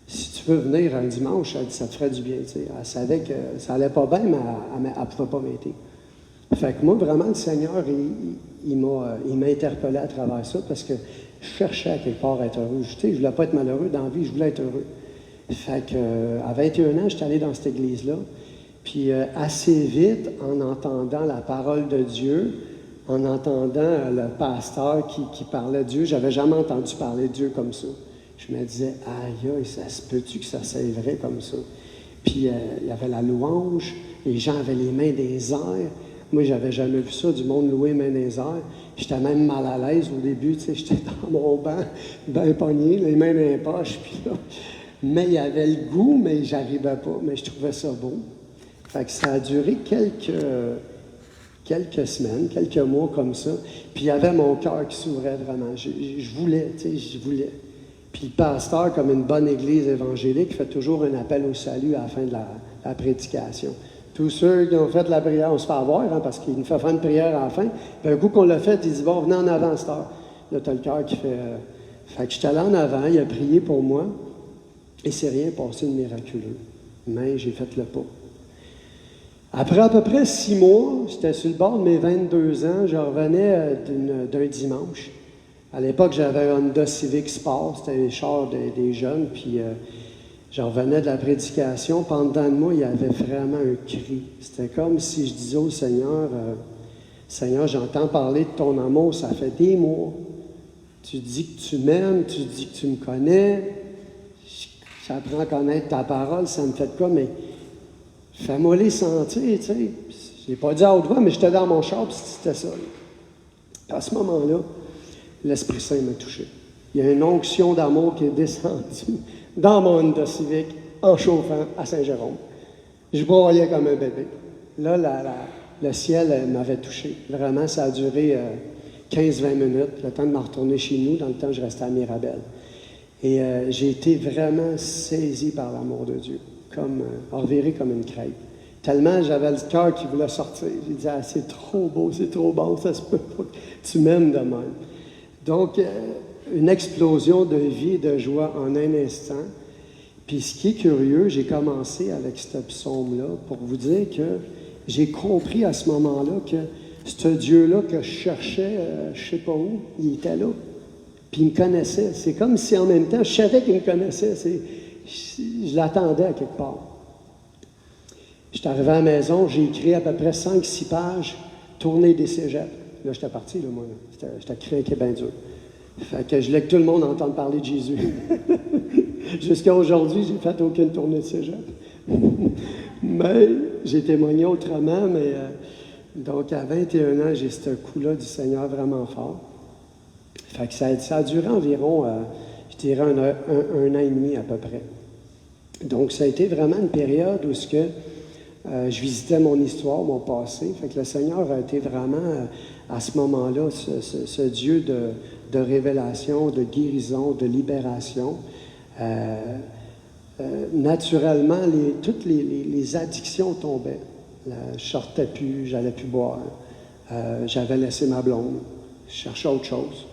[SPEAKER 9] si tu veux venir un dimanche, elle dit, ça te ferait du bien, tu sais. Elle savait que ça allait pas bien, mais elle ne pouvait pas m'aider. Fait que moi, vraiment, le Seigneur, il m'a interpellé à travers ça parce que je cherchais à quelque part à être heureux. Tu sais, je ne voulais pas être malheureux dans la vie, je voulais être heureux. Fait que, à 21 ans, j'étais allé dans cette église-là. Puis assez vite, en entendant la parole de Dieu, en entendant le pasteur qui parlait de Dieu, j'avais jamais entendu parler de Dieu comme ça. Je me disais, aïe, ça se peut-tu que ça soit vrai comme ça? Puis il y avait la louange, les gens avaient les mains des airs. Moi, j'avais jamais vu ça, du monde louer les mains des airs. J'étais même mal à l'aise au début, tu sais, j'étais dans mon banc, bien pogné, les mains dans les poches, puis là. Mais il y avait le goût, mais j'arrivais pas, mais je trouvais ça beau. Fait que ça a duré quelques semaines, quelques mois comme ça. Puis il y avait mon cœur qui s'ouvrait vraiment. Je voulais, tu sais, je voulais. Puis le pasteur, comme une bonne église évangélique, fait toujours un appel au salut à la fin de la prédication. Tous ceux qui ont fait la prière, on se fait avoir, hein, parce qu'il nous fait faire une prière à la fin. Puis un coup qu'on l'a fait, il dit, bon, venez en avant, cette heure. Là, tu as le cœur qui fait... Fait que j'étais allé en avant, il a prié pour moi, et c'est rien passé de miraculeux. Mais j'ai fait le pas. Après à peu près 6 mois, j'étais sur le bord de mes 22 ans, je revenais d'un dimanche. À l'époque, j'avais un Honda Civic Sport, c'était les chars des jeunes, puis je revenais de la prédication. Pendant de moi, il y avait vraiment un cri. C'était comme si je disais au Seigneur, Seigneur, j'entends parler de ton amour, ça fait des mois. Tu dis que tu m'aimes, tu dis que tu me connais. J'apprends à connaître ta parole, ça me fait de quoi, mais fais-moi les sentir, tu sais. Je n'ai pas dit à haute voix, mais j'étais dans mon char, puis c'était ça. À ce moment-là, l'Esprit Saint m'a touché. Il y a une onction d'amour qui est descendue dans mon Honda Civic en chauffant à Saint-Jérôme. Je broyais comme un bébé. Là, le ciel m'avait touché. Vraiment, ça a duré 15-20 minutes, le temps de me retourner chez nous. Dans le temps, je restais à Mirabel. Et j'ai été vraiment saisi par l'amour de Dieu, enverré comme une crêpe. Tellement j'avais le cœur qui voulait sortir. J'ai dit, ah, c'est trop beau, c'est trop bon, ça se peut pas. Tu m'aimes de même. Donc, une explosion de vie et de joie en un instant. Puis ce qui est curieux, j'ai commencé avec ce psaume-là pour vous dire que j'ai compris à ce moment-là que ce Dieu-là que je cherchais, je ne sais pas où, il était là. Puis il me connaissait. C'est comme si en même temps, je savais qu'il me connaissait. Je l'attendais à quelque part. J'étais arrivé à la maison, j'ai écrit à peu près 5-6 pages, tournée des cégeps. Là, j'étais parti, là, moi. J'étais craqué bien dur. Fait que je voulais que tout le monde entende parler de Jésus. Jusqu'à aujourd'hui, j'ai fait aucune tournée de cégep. Mais j'ai témoigné autrement, mais donc à 21 ans, j'ai ce coup-là du Seigneur vraiment fort. Fait que ça a duré environ, je dirais, un an et demi à peu près. Donc ça a été vraiment une période où je visitais mon histoire, mon passé. Fait que le Seigneur a été vraiment, à ce moment-là, ce Dieu de révélation, de guérison, de libération. Naturellement, toutes les addictions tombaient. Je sortais plus, j'allais plus boire. J'avais laissé ma blonde. Je cherchais autre chose.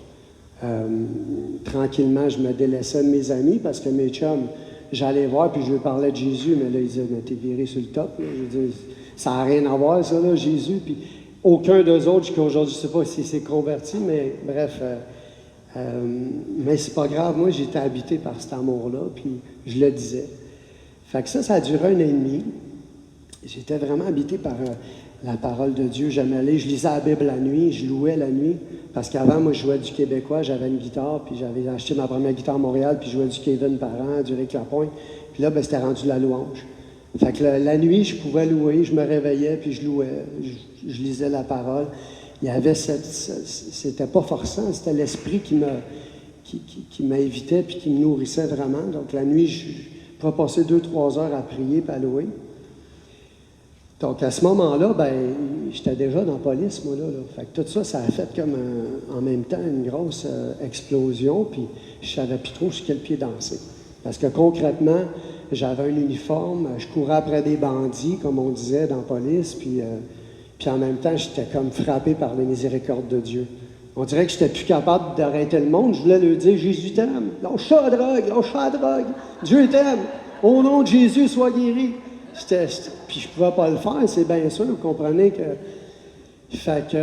[SPEAKER 9] Tranquillement, je me délaissais de mes amis parce que mes chums, j'allais voir puis je lui parlais de Jésus, mais là, ils disaient, mais t'es viré sur le top. Là. Je dis, ça n'a rien à voir, ça, là, Jésus. Puis aucun d'eux autres, jusqu'à aujourd'hui, je ne sais pas s'il s'est converti, mais bref, Mais c'est pas grave, moi j'étais habité par cet amour-là, puis je le disais. Fait que ça a duré 1 an et demi. J'étais vraiment habité par la parole de Dieu. J'aimais aller, je lisais la Bible la nuit, je louais la nuit, parce qu'avant, moi je jouais du québécois, j'avais une guitare, puis j'avais acheté ma première guitare à Montréal, puis je jouais du Kevin Parent, du Rick Lapointe, puis là, ben, c'était rendu la louange. Fait que la nuit, je pouvais louer, je me réveillais, puis je louais, je lisais la parole. Il y avait c'était pas forçant, c'était l'esprit qui m'invitait puis qui me nourrissait vraiment. Donc la nuit, je pouvais passer 2-3 heures à prier et à louer. Donc à ce moment-là, ben j'étais déjà dans la police, moi là. Fait que tout ça, ça a fait comme en même temps une grosse explosion, puis je savais plus trop sur quel pied danser. Parce que concrètement, j'avais un uniforme, je courais après des bandits, comme on disait dans la police, puis en même temps, j'étais comme frappé par les miséricordes de Dieu. On dirait que j'étais plus capable d'arrêter le monde. Je voulais lui dire, Jésus t'aime, lâche la drogue, lâche la drogue. Dieu t'aime, au nom de Jésus, sois guéri. Puis je pouvais pas le faire, c'est bien sûr, vous comprenez que... Fait que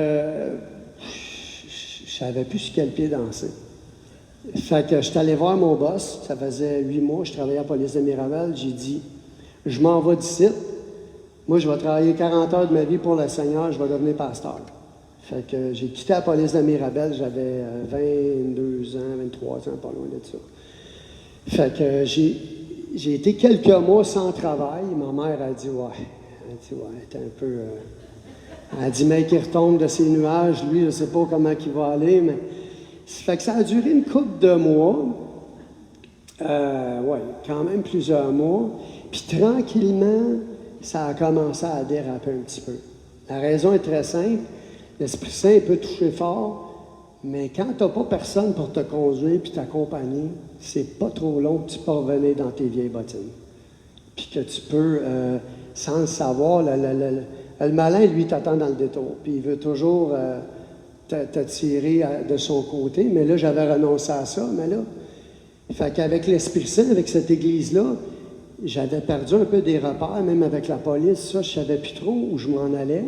[SPEAKER 9] je savais plus sur quel pied danser. Fait que je suis allé voir mon boss, ça faisait 8 mois, je travaillais à la police de Mirabel, j'ai dit, je m'en vais d'ici. Moi, je vais travailler 40 heures de ma vie pour le Seigneur, je vais devenir pasteur. Fait que j'ai quitté la police de Mirabel, j'avais 22 ans, 23 ans, pas loin de ça. Fait que j'ai été quelques mois sans travail. Ma mère a dit, t'es un peu... elle a dit, mais qu'il retombe de ses nuages, lui, je ne sais pas comment il va aller, mais... Fait que ça a duré une couple de mois. Quand même plusieurs mois. Puis tranquillement... ça a commencé à déraper un petit peu. La raison est très simple. L'Esprit Saint peut toucher fort, mais quand tu n'as pas personne pour te conduire et t'accompagner, c'est pas trop long que tu peux revenir dans tes vieilles bottines. Puis que tu peux, sans le savoir, le malin, lui, t'attend dans le détour. Puis il veut toujours te tirer de son côté. Mais là, j'avais renoncé à ça. Mais là, fait qu'avec l'Esprit Saint, avec cette Église-là, j'avais perdu un peu des repères, même avec la police, ça, je ne savais plus trop où je m'en allais.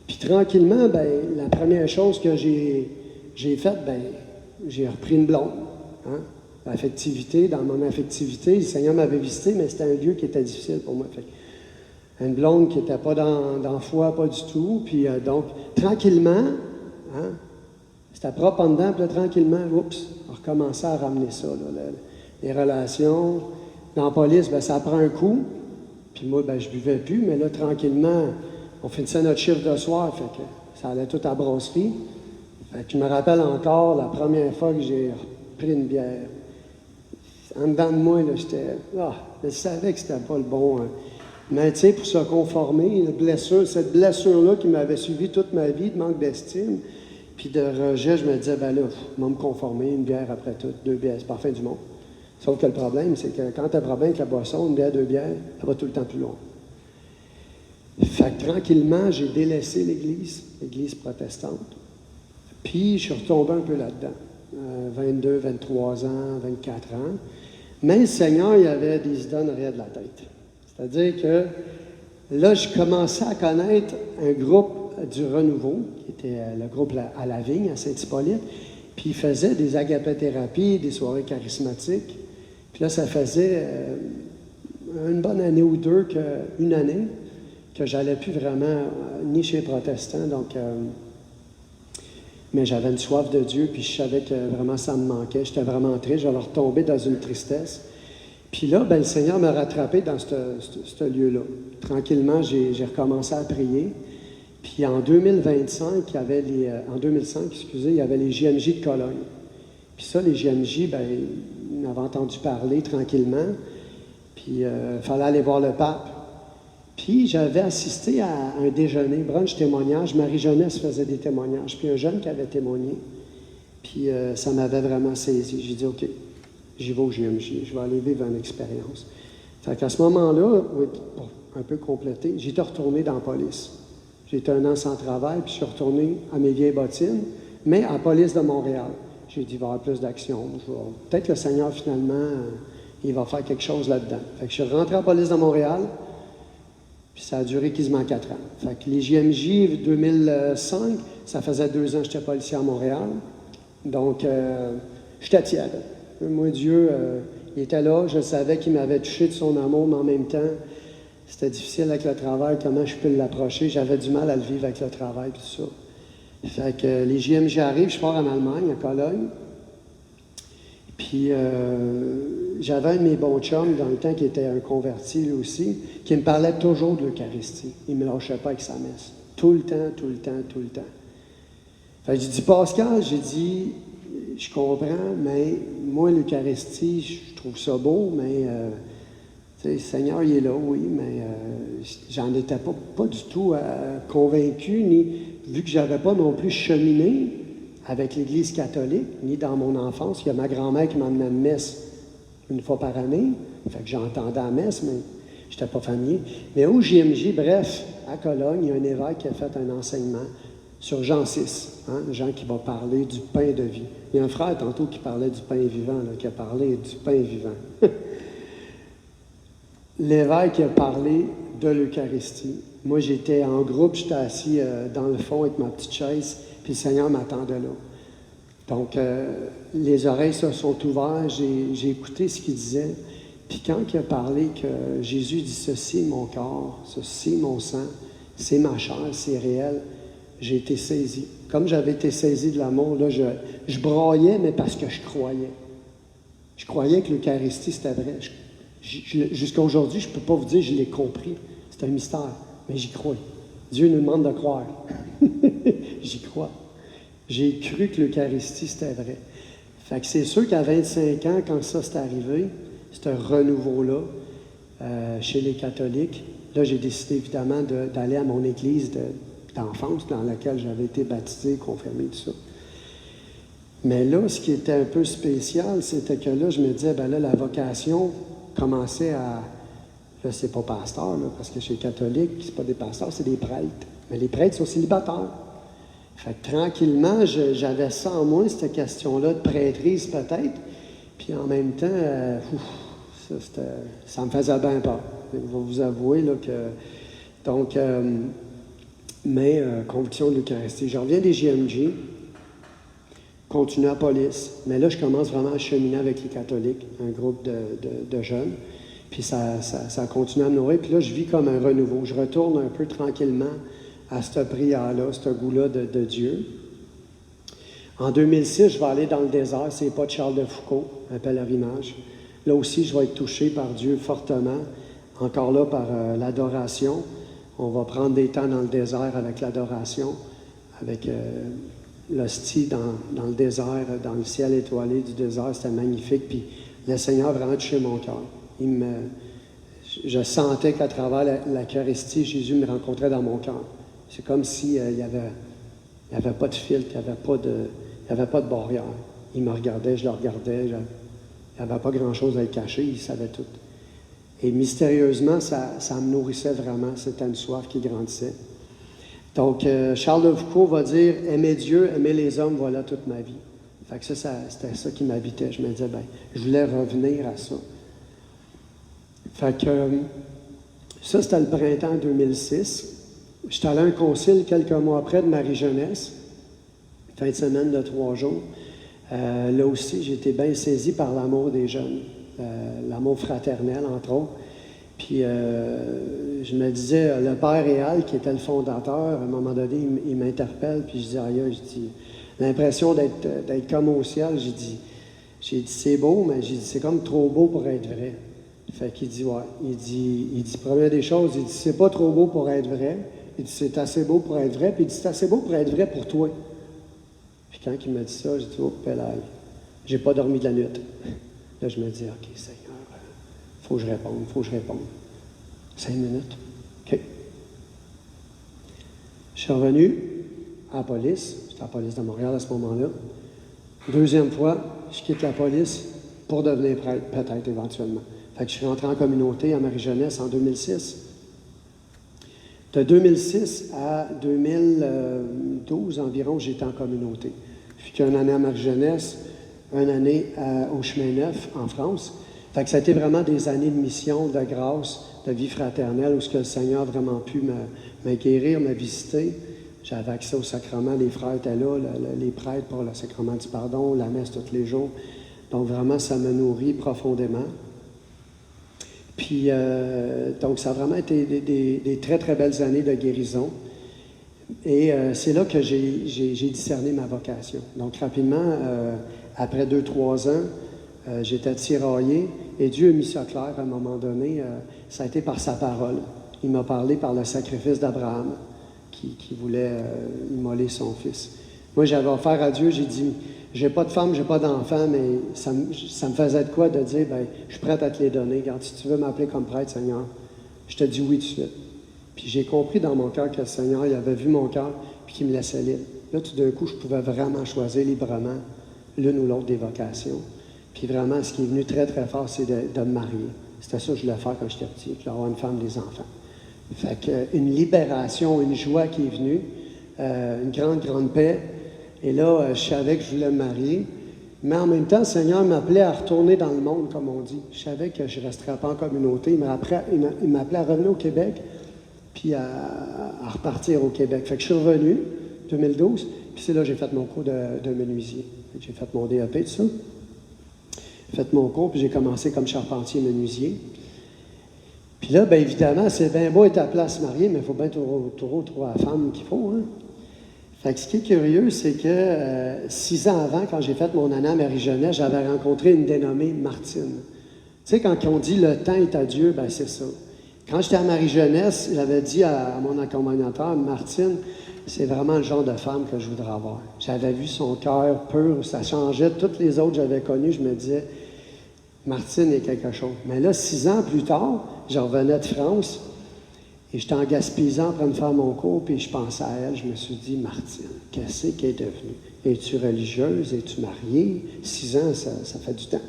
[SPEAKER 9] Puis tranquillement, ben, la première chose que j'ai faite, ben, j'ai repris une blonde. Hein? L'affectivité, dans mon affectivité, le Seigneur m'avait visité, mais c'était un lieu qui était difficile pour moi. Fait, une blonde qui n'était pas dans la foi, pas du tout. Puis donc, tranquillement, hein, c'était propre en dedans, puis là, tranquillement, on recommençait à ramener ça, là, les relations. Dans la police, ben, ça prend un coup. Puis moi, ben, je buvais plus, mais là, tranquillement, on finissait notre chiffre de soir, fait que ça allait tout à la brasserie. Fait que je me rappelle encore la première fois que j'ai pris une bière. En dedans de moi, là, je savais que c'était pas le bon. Hein. Mais tu sais, pour se conformer, cette blessure-là qui m'avait suivi toute ma vie, de manque d'estime, puis de rejet, je me disais, ben là, je vais me conformer, une bière après tout, 2 bières, c'est pas la fin du monde. Sauf que le problème, c'est que quand tu as un problème avec la boisson, une bière, 2 bières, ça va tout le temps plus loin. Fait que tranquillement, j'ai délaissé l'Église protestante. Puis, je suis retombé un peu là-dedans. 22, 23 ans, 24 ans. Mais le Seigneur, il avait des idées en arrière de la tête. C'est-à-dire que là, je commençais à connaître un groupe du Renouveau, qui était le groupe à la Vigne, à Saint-Hippolyte. Puis, il faisait des agapéthérapies, des soirées charismatiques. Puis là, ça faisait une bonne année ou deux, une année, que j'allais plus vraiment ni chez les protestants. Donc, mais j'avais une soif de Dieu, puis je savais que vraiment ça me manquait. J'étais vraiment triste, j'allais retomber dans une tristesse. Puis là, ben, le Seigneur m'a rattrapé dans ce lieu-là. Tranquillement, j'ai recommencé à prier. Puis en 2005, il y avait les JMJ de Cologne. Puis ça, les JMJ, ben, on avait entendu parler tranquillement. Puis il fallait aller voir le pape. Puis j'avais assisté à un déjeuner, brunch témoignage. Marie-Jeunesse faisait des témoignages. Puis un jeune qui avait témoigné. Puis ça m'avait vraiment saisi. J'ai dit, OK, j'y vais au JMJ. Je vais aller vivre une expérience. Fait qu'à ce moment-là, pour un peu compléter, j'étais retourné dans la police. J'ai été 1 an sans travail, puis je suis retourné à mes vieilles bottines, mais à la police de Montréal. J'ai dit, il va y avoir plus d'action. Peut-être le Seigneur, finalement, il va faire quelque chose là-dedans. Fait que je suis rentré à la police de Montréal, puis ça a duré quasiment 4 ans. Fait que les JMJ 2005, ça faisait 2 ans que j'étais policier à Montréal. Donc, j'étais tiède. Moi, Dieu, il était là. Je savais qu'il m'avait touché de son amour, mais en même temps, c'était difficile avec le travail. Comment je peux l'approcher? J'avais du mal à le vivre avec le travail, tout ça. Fait que les JMJ arrivent, je pars en Allemagne, à Cologne. Puis, j'avais un de mes bons chums dans le temps qui était un converti, lui aussi, qui me parlait toujours de l'Eucharistie. Il ne me lâchait pas avec sa messe. Tout le temps, tout le temps, tout le temps. Fait que j'ai dit, Pascal, j'ai dit, je comprends, mais moi, l'Eucharistie, je trouve ça beau, mais le Seigneur, il est là, oui, mais j'en étais pas du tout convaincu, ni vu que je n'avais pas non plus cheminé avec l'Église catholique, ni dans mon enfance. Il y a ma grand-mère qui m'emmenait à messe une fois par année, fait que j'entendais la messe, mais je n'étais pas familier. Mais au JMJ, bref, à Cologne, il y a un évêque qui a fait un enseignement sur Jean 6, Jean qui va parler du pain de vie. Il y a un frère tantôt qui parlait du pain vivant, là, qui a parlé du pain vivant. L'évêque a parlé de l'Eucharistie. Moi, j'étais en groupe, j'étais assis dans le fond avec ma petite chaise, puis le Seigneur m'attendait là. Donc, les oreilles se sont ouvertes, j'ai écouté ce qu'il disait. Puis quand il a parlé que Jésus dit « Ceci est mon corps, ceci est mon sang, c'est ma chair, c'est réel », j'ai été saisi. Comme j'avais été saisi de l'amour, là, je broyais, mais parce que je croyais. Je croyais que l'Eucharistie, c'était vrai. Jusqu'à aujourd'hui, je ne peux pas vous dire que je l'ai compris. C'est un mystère, mais j'y crois. Dieu nous demande de croire. J'y crois. J'ai cru que l'Eucharistie, c'était vrai. Fait que c'est sûr qu'à 25 ans, quand ça s'est arrivé, ce renouveau-là, chez les catholiques, là, j'ai décidé évidemment d'aller à mon église d'enfance, dans laquelle j'avais été baptisé, confirmé, tout ça. Mais là, ce qui était un peu spécial, c'était que là, je me disais, ben là, la vocation commençait à... Là, c'est pas pasteur, là, parce que chez les catholiques, c'est pas des pasteurs, c'est des prêtres. Mais les prêtres sont célibataires. Fait que tranquillement, j'avais ça en moi, cette question-là de prêtrise peut-être. Puis en même temps, ça me faisait bien peur. Je vais vous avouer là, que... Donc, conviction de l'Eucharistie. Je reviens des JMJ, continue à police. Mais là, je commence vraiment à cheminer avec les catholiques, un groupe de jeunes. Puis ça continue à me nourrir. Puis là, je vis comme un renouveau. Je retourne un peu tranquillement à cette prière-là, ce goût-là de Dieu. En 2006, je vais aller dans le désert. C'est pas de Charles de Foucault, un pèlerinage. Là aussi, je vais être touché par Dieu fortement. Encore là, par l'adoration. On va prendre des temps dans le désert avec l'adoration, avec l'hostie dans le désert, dans le ciel étoilé du désert. C'était magnifique. Puis le Seigneur a vraiment touché mon cœur. Je sentais qu'à travers l'Eucharistie, Jésus me rencontrait dans mon cœur. C'est comme s'il n'y avait pas de filtre, il n'y avait pas de barrière. Il me regardait, je le regardais. Il n'y avait pas grand-chose à le cacher, il savait tout. Et mystérieusement, ça me nourrissait vraiment. C'était une soif qui grandissait. Donc, Charles de Foucault va dire « Aimer Dieu, aimer les hommes, voilà toute ma vie ». Fait que c'était ça qui m'habitait. Je me disais, je voulais revenir à ça. Fait que ça, c'était le printemps 2006. J'étais allé à un concile quelques mois après de Marie-Jeunesse, fin de semaine de 3 jours. Là aussi, j'ai été bien saisi par l'amour des jeunes, l'amour fraternel, entre autres. Puis, je me disais, le père Réal, qui était le fondateur, à un moment donné, il m'interpelle, puis je dis, aïe, je dis, l'impression d'être comme au ciel, j'ai dit, c'est beau, mais j'ai dit, c'est comme trop beau pour être vrai. Fait qu'il dit, ouais. Il dit, première des choses, il dit, c'est pas trop beau pour être vrai. Il dit, c'est assez beau pour être vrai. Puis il dit, c'est assez beau pour être vrai pour toi. Puis quand il m'a dit ça, j'ai dit, oh, pélaille, j'ai pas dormi de la nuit. Là, je me dis, OK, Seigneur, faut que je réponde. 5 minutes. OK. Je suis revenu à la police. J'étais à la police de Montréal à ce moment-là. Deuxième fois, je quitte la police pour devenir prêtre, peut-être éventuellement. Fait que je suis rentré en communauté à Marie-Jeunesse en 2006. De 2006 à 2012 environ, j'étais en communauté. Puis qu'une année à Marie-Jeunesse, une année au Chemin Neuf en France. Fait que ça a été vraiment des années de mission, de grâce, de vie fraternelle, où ce que le Seigneur a vraiment pu me guérir, me visiter. J'avais accès au sacrement, les frères étaient là, les prêtres pour le sacrement du pardon, la messe tous les jours. Donc vraiment, ça me nourrit profondément. Puis, donc ça a vraiment été des très, très belles années de guérison. Et c'est là que j'ai discerné ma vocation. Donc rapidement, après 2-3 ans, j'étais tiraillé et Dieu a mis ça clair à un moment donné. Ça a été par sa parole. Il m'a parlé par le sacrifice d'Abraham qui voulait immoler son fils. Moi, j'avais offert à Dieu, j'ai dit, j'ai pas de femme, j'ai pas d'enfant, mais ça me faisait de quoi de dire, ben, je suis prête à te les donner. Regarde, si tu veux m'appeler comme prêtre, Seigneur, je te dis oui tout de suite. Puis j'ai compris dans mon cœur que le Seigneur, il avait vu mon cœur, puis qu'il me laissait libre. Là, tout d'un coup, je pouvais vraiment choisir librement l'une ou l'autre des vocations. Puis vraiment, ce qui est venu très, très fort, c'est de me marier. C'était ça que je voulais faire quand j'étais petit, avoir une femme, des enfants. Fait qu'une libération, une joie qui est venue, une grande, grande paix. Et là, je savais que je voulais me marier. Mais en même temps, le Seigneur m'appelait à retourner dans le monde, comme on dit. Je savais que je ne resterais pas en communauté. Il m'appelait à revenir au Québec, puis à repartir au Québec. Fait que je suis revenu, 2012, puis c'est là que j'ai fait mon cours de menuisier. J'ai fait mon DEP, tout ça. J'ai fait mon cours, puis j'ai commencé comme charpentier menuisier. Puis là, bien évidemment, c'est bien beau être appelé à se marier, mais il faut bien trouver la femme qu'il faut. Hein? Fait que ce qui est curieux, c'est que 6 ans avant, quand j'ai fait mon année à Marie-Jeunesse, j'avais rencontré une dénommée Martine. Tu sais, quand on dit « le temps est à Dieu », bien c'est ça. Quand j'étais à Marie-Jeunesse, j'avais dit à mon accompagnateur, Martine, c'est vraiment le genre de femme que je voudrais avoir. J'avais vu son cœur pur, ça changeait. Toutes les autres que j'avais connues, je me disais, Martine est quelque chose. Mais là, 6 ans plus tard, je revenais de France et j'étais en Gaspésie en train de faire mon cours, puis je pensais à elle. Je me suis dit, Martine, qu'est-ce qu'elle est devenue? Es-tu religieuse? Es-tu mariée? 6 ans, ça fait du temps.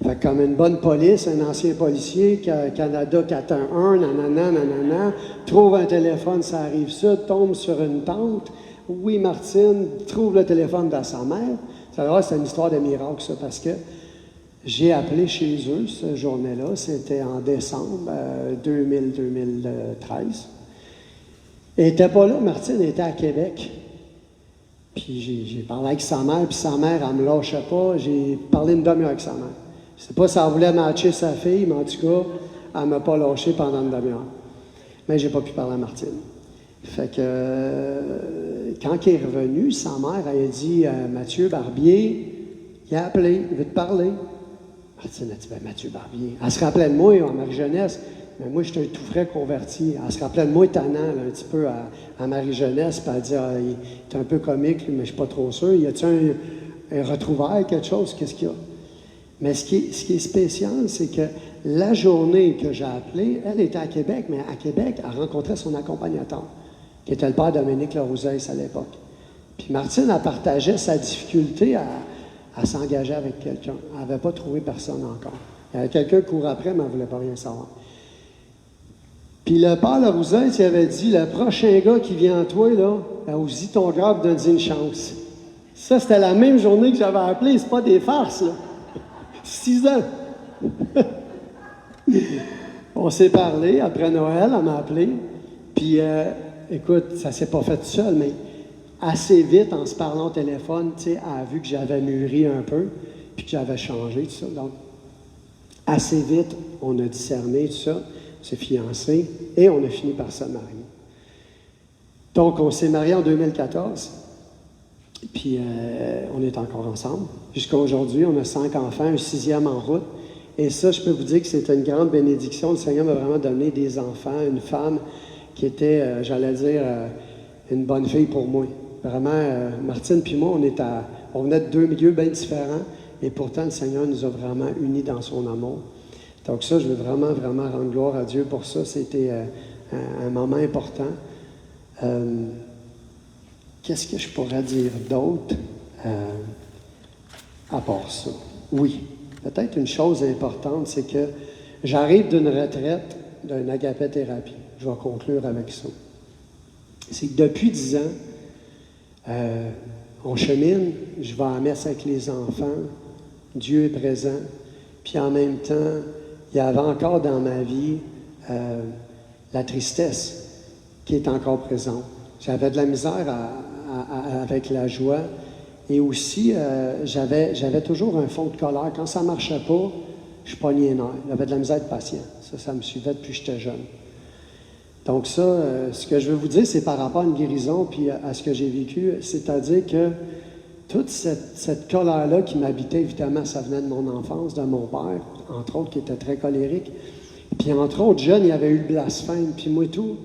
[SPEAKER 9] Fait que comme une bonne police, un ancien policier, Canada 411, nanana, trouve un téléphone, ça arrive ça, tombe sur une tente. Oui, Martine, trouve le téléphone de sa mère. C'est une histoire de miracle, ça, parce que j'ai appelé chez eux ce journée-là. C'était en décembre 2013. Elle n'était pas là, Martine, elle était à Québec. Puis j'ai parlé avec sa mère, puis sa mère, elle ne me lâchait pas. J'ai parlé une demi-heure avec sa mère. Je ne sais pas si elle voulait matcher sa fille, mais en tout cas, elle ne m'a pas lâché pendant une demi-heure. Mais je n'ai pas pu parler à Martine. Fait que quand elle est revenue, sa mère, elle a dit Mathieu Barbier, il a appelé, il veut te parler. Martine a dit Mathieu Barbier. Elle se rappelait de moi en Marie-Jeunesse, mais moi, j'étais un tout frais converti. Elle se rappelait de moi tannant, un petit peu à Marie-Jeunesse, puis elle dit il est un peu comique, mais je ne suis pas trop sûr. Y a-t-il un retrouvaille, quelque chose? Qu'est-ce qu'il y a? Mais ce qui est spécial, c'est que la journée que j'ai appelé, elle était à Québec, mais à Québec, elle rencontrait son accompagnateur, qui était le père Dominique Larouzeisse à l'époque. Puis Martine, elle partageait sa difficulté à s'engager avec quelqu'un. Elle n'avait pas trouvé personne encore. Il y avait quelqu'un qui courait après, mais elle ne voulait pas rien savoir. Puis le père Larouzeisse, il avait dit, le prochain gars qui vient à toi, là, aussi ton grave, donne-lui une chance. Ça, c'était la même journée que j'avais appelé, c'est pas des farces, là. 6 ans. On s'est parlé après Noël, elle m'a appelé. Puis, écoute, ça s'est pas fait tout seul, mais assez vite, en se parlant au téléphone, tu sais, elle a vu que j'avais mûri un peu, puis que j'avais changé, tout ça. Donc, assez vite, on a discerné tout ça, on s'est fiancés, et on a fini par se marier. Donc, on s'est mariés en 2014. Puis, on est encore ensemble. Jusqu'à aujourd'hui, on a 5 enfants, un 6e en route. Et ça, je peux vous dire que c'est une grande bénédiction. Le Seigneur m'a vraiment donné des enfants, une femme qui était, j'allais dire, une bonne fille pour moi. Vraiment, Martine puis moi, on venait de 2 milieux bien différents. Et pourtant, le Seigneur nous a vraiment unis dans son amour. Donc ça, je veux vraiment, vraiment rendre gloire à Dieu pour ça. C'était un moment important. Qu'est-ce que je pourrais dire d'autre à part ça? Oui, peut-être une chose importante, c'est que j'arrive d'une retraite d'un agapé-thérapie. Je vais conclure avec ça. C'est que depuis 10 ans, on chemine, je vais à la messe avec les enfants, Dieu est présent, puis en même temps, il y avait encore dans ma vie la tristesse qui est encore présente. J'avais de la misère avec la joie. Et aussi, j'avais toujours un fond de colère. Quand ça ne marchait pas, je pognais les nerfs. J'avais de la misère de patient. Ça me suivait depuis que j'étais jeune. Donc ça, ce que je veux vous dire, c'est par rapport à une guérison puis à ce que j'ai vécu, c'est-à-dire que toute cette colère-là qui m'habitait, évidemment, ça venait de mon enfance, de mon père, entre autres, qui était très colérique. Puis entre autres, jeune, il y avait eu le blasphème. Puis moi, tout,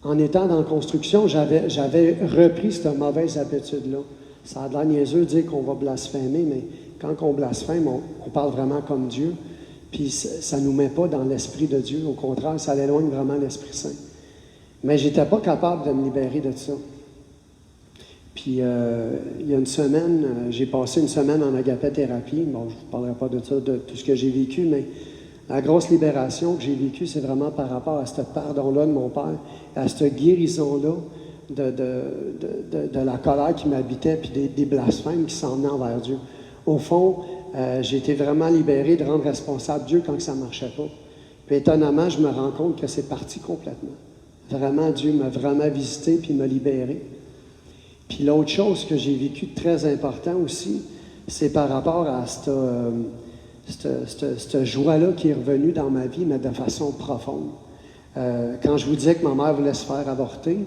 [SPEAKER 9] en étant dans la construction, j'avais repris cette mauvaise habitude-là. Ça a l'air niaiseux de dire qu'on va blasphémer, mais quand on blasphème, on parle vraiment comme Dieu. Puis ça ne nous met pas dans l'Esprit de Dieu. Au contraire, ça l'éloigne vraiment l'Esprit Saint. Mais je n'étais pas capable de me libérer de ça. Puis il y a une semaine, j'ai passé une semaine en agapé-thérapie. Bon, je ne vous parlerai pas de ça, de tout ce que j'ai vécu, mais la grosse libération que j'ai vécue, c'est vraiment par rapport à ce pardon-là de mon Père, à cette guérison-là de la colère qui m'habitait, puis des blasphèmes qui s'en venaient envers Dieu. Au fond, j'ai été vraiment libéré de rendre responsable Dieu quand ça ne marchait pas. Puis étonnamment, je me rends compte que c'est parti complètement. Vraiment, Dieu m'a vraiment visité puis m'a libéré. Puis l'autre chose que j'ai vécu de très important aussi, c'est par rapport à cette joie-là qui est revenue dans ma vie, mais de façon profonde. Quand je vous disais que ma mère voulait se faire avorter,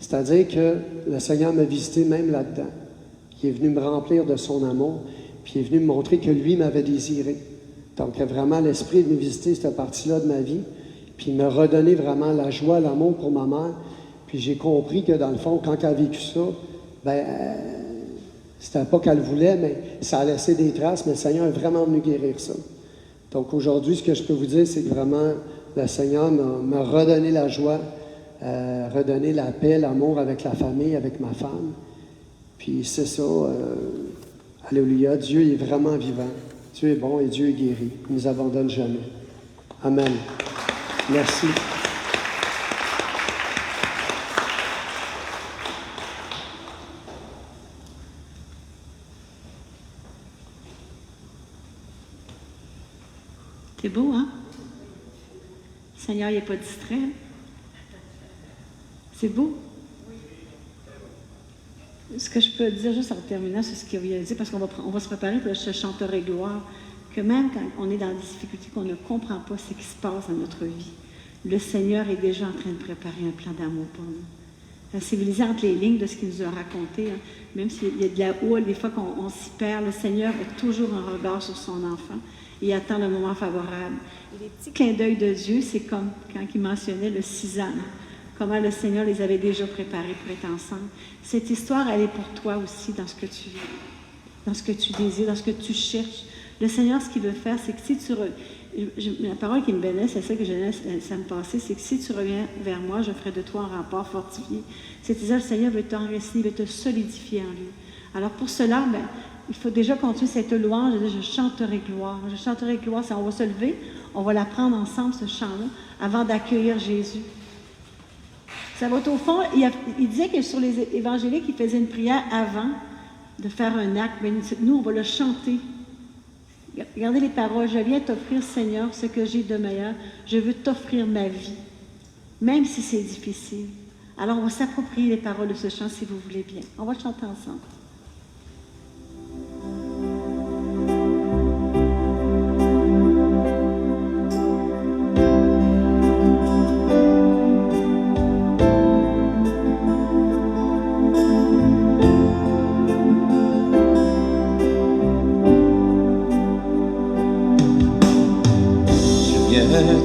[SPEAKER 9] c'est-à-dire que le Seigneur m'a visité même là-dedans. Il est venu me remplir de son amour, puis il est venu me montrer que lui m'avait désiré. Donc vraiment, l'Esprit est venu visiter cette partie-là de ma vie, puis il m'a redonné vraiment la joie, l'amour pour ma mère. Puis j'ai compris que dans le fond, quand elle a vécu ça, c'était pas qu'elle voulait, mais ça a laissé des traces, mais le Seigneur est vraiment venu guérir ça. Donc aujourd'hui, ce que je peux vous dire, c'est que vraiment, le Seigneur m'a redonné la joie, redonné la paix, l'amour avec la famille, avec ma femme. Puis c'est ça, alléluia, Dieu est vraiment vivant. Dieu est bon et Dieu est guéri. Il ne nous abandonne jamais. Amen. Merci.
[SPEAKER 1] C'est beau, hein? Le Seigneur, il n'est pas distrait. C'est beau. Ce que je peux dire juste en terminant, c'est ce qu'il vient de dire, parce qu'on va se préparer pour Je chanterai gloire, que même quand on est dans des difficultés qu'on ne comprend pas ce qui se passe dans notre vie, le Seigneur est déjà en train de préparer un plan d'amour pour nous. C'est lisé entre les lignes de ce qu'il nous a raconté, hein. Même s'il y a de la houle, des fois qu'on s'y perd, le Seigneur a toujours un regard sur son enfant. Il attend le moment favorable. Et les petits clins d'œil de Dieu, c'est comme quand il mentionnait le 6 ans. Comment le Seigneur les avait déjà préparés pour être ensemble. Cette histoire, elle est pour toi aussi dans ce que tu vis, dans ce que tu désires, dans ce que tu cherches. Le Seigneur, ce qu'il veut faire, c'est que si tu... la parole qui me bénit, c'est ça que je laisse ça me passer, c'est que si tu reviens vers moi, je ferai de toi un rempart fortifié. C'est-à-dire, le Seigneur veut t'enraciner, veut te solidifier en lui. Alors pour cela, il faut déjà continuer cette louange, je chanterai gloire. Je chanterai gloire, on va se lever, on va la prendre ensemble, ce chant-là, avant d'accueillir Jésus. Ça va au fond, il disait que sur les évangéliques, il faisait une prière avant de faire un acte, mais nous, on va le chanter. Regardez les paroles, je viens t'offrir, Seigneur, ce que j'ai de meilleur. Je veux t'offrir ma vie, même si c'est difficile. Alors, on va s'approprier les paroles de ce chant, si vous voulez bien. On va chanter ensemble.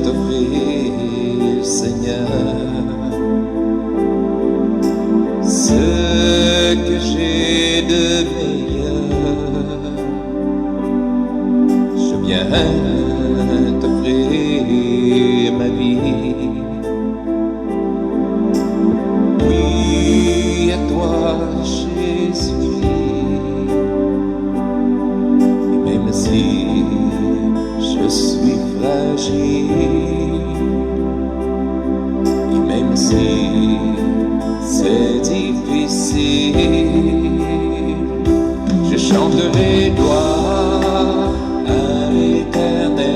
[SPEAKER 2] T'offrir, Seigneur, ce que j'ai de meilleur. Je viens t'offrir ma vie. Oui, à toi, Jésus. Et même si je suis fragile, et même si c'est difficile, je chanterai gloire à l'Éternel.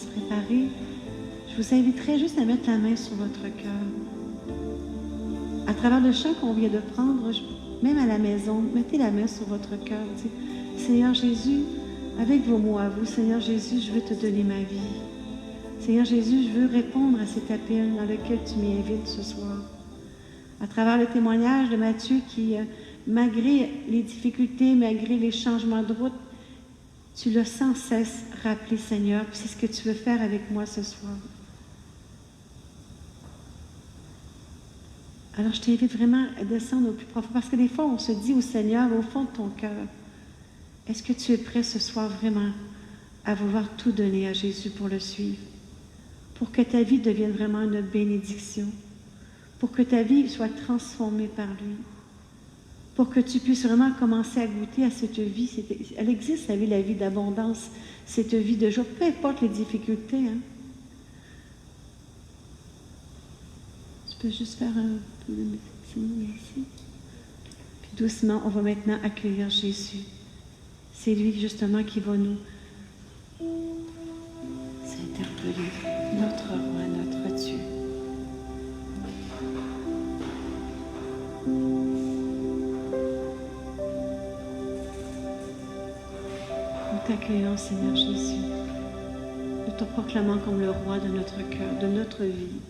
[SPEAKER 1] se préparer, je vous inviterai juste à mettre la main sur votre cœur. À travers le chant qu'on vient de prendre, même à la maison, mettez la main sur votre cœur. Dites, Seigneur Jésus, avec vos mots à vous, Seigneur Jésus, je veux te donner ma vie. Seigneur Jésus, je veux répondre à cet appel dans lequel tu m'invites ce soir. À travers le témoignage de Matthieu qui, malgré les difficultés, malgré les changements de route, tu l'as sans cesse rappelé, Seigneur, puis c'est ce que tu veux faire avec moi ce soir. Alors, je t'invite vraiment à descendre au plus profond, parce que des fois, on se dit au Seigneur, au fond de ton cœur, est-ce que tu es prêt ce soir vraiment à vouloir tout donner à Jésus pour le suivre, pour que ta vie devienne vraiment une bénédiction, pour que ta vie soit transformée par lui, pour que tu puisses vraiment commencer à goûter à cette vie. Elle existe, la vie d'abondance, cette vie de joie, peu importe les difficultés. Hein. Tu peux juste faire un peu de médecine ici. Puis doucement, on va maintenant accueillir Jésus. C'est lui justement qui va nous s'interpeller, notre roi, notre Dieu. Nous t'accueillons, Seigneur Jésus. Nous te proclamons comme le roi de notre cœur, de notre vie.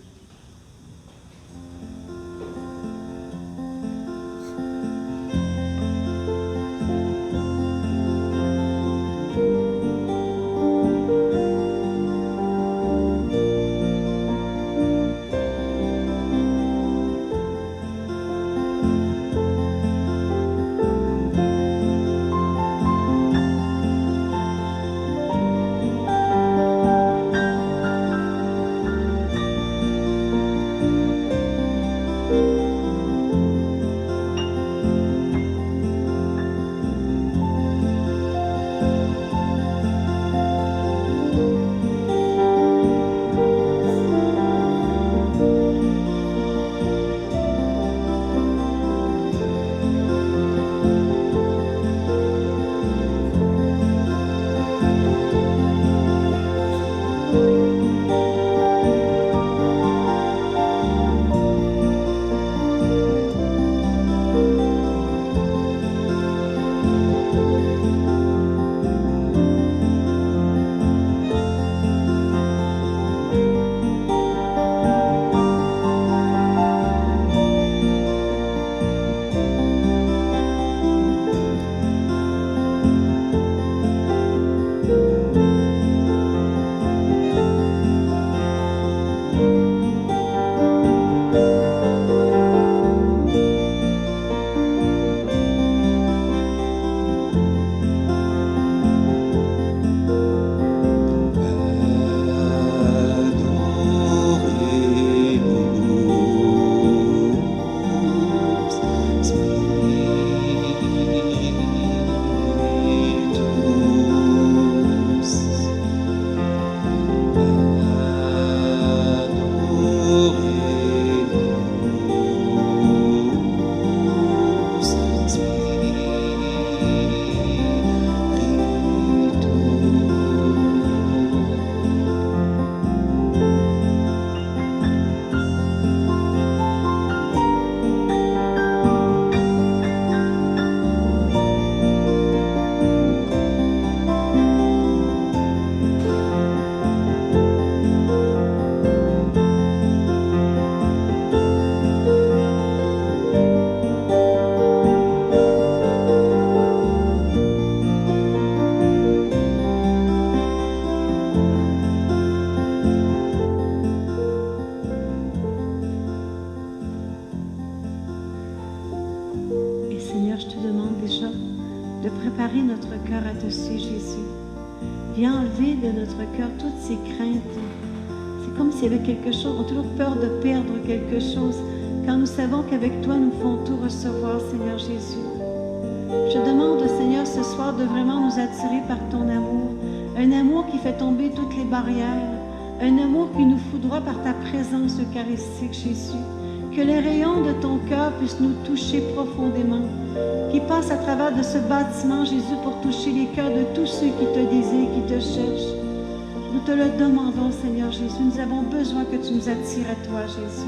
[SPEAKER 1] préparer notre cœur à te suivre, Jésus. Viens enlever de notre cœur toutes ces craintes. C'est comme s'il y avait quelque chose, on a toujours peur de perdre quelque chose, quand nous savons qu'avec toi, nous pouvons tout recevoir, Seigneur Jésus. Je demande, Seigneur, ce soir, de vraiment nous attirer par ton amour. Un amour qui fait tomber toutes les barrières. Un amour qui nous foudroie par ta présence eucharistique, Jésus. Que les rayons de ton cœur puissent nous toucher profondément. Qui passe à travers de ce bâtiment, Jésus, pour toucher les cœurs de tous ceux qui te désirent, qui te cherchent. Nous te le demandons, Seigneur Jésus. Nous avons besoin que tu nous attires à toi, Jésus.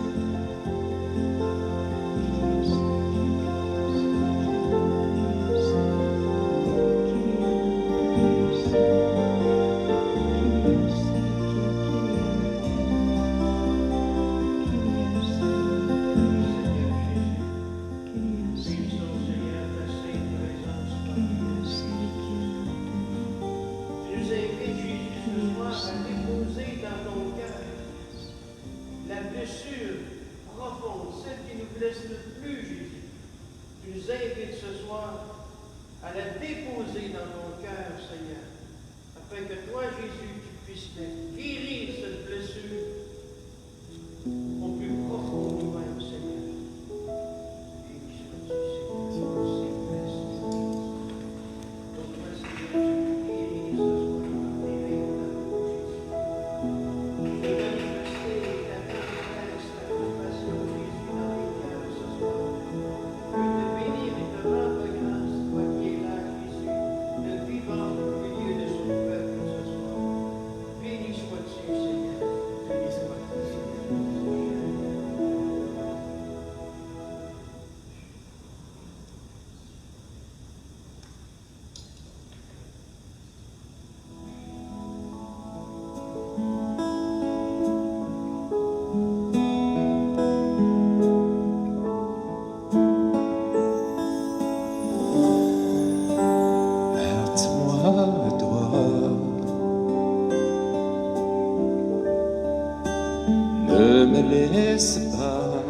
[SPEAKER 2] Ne me laisse pas,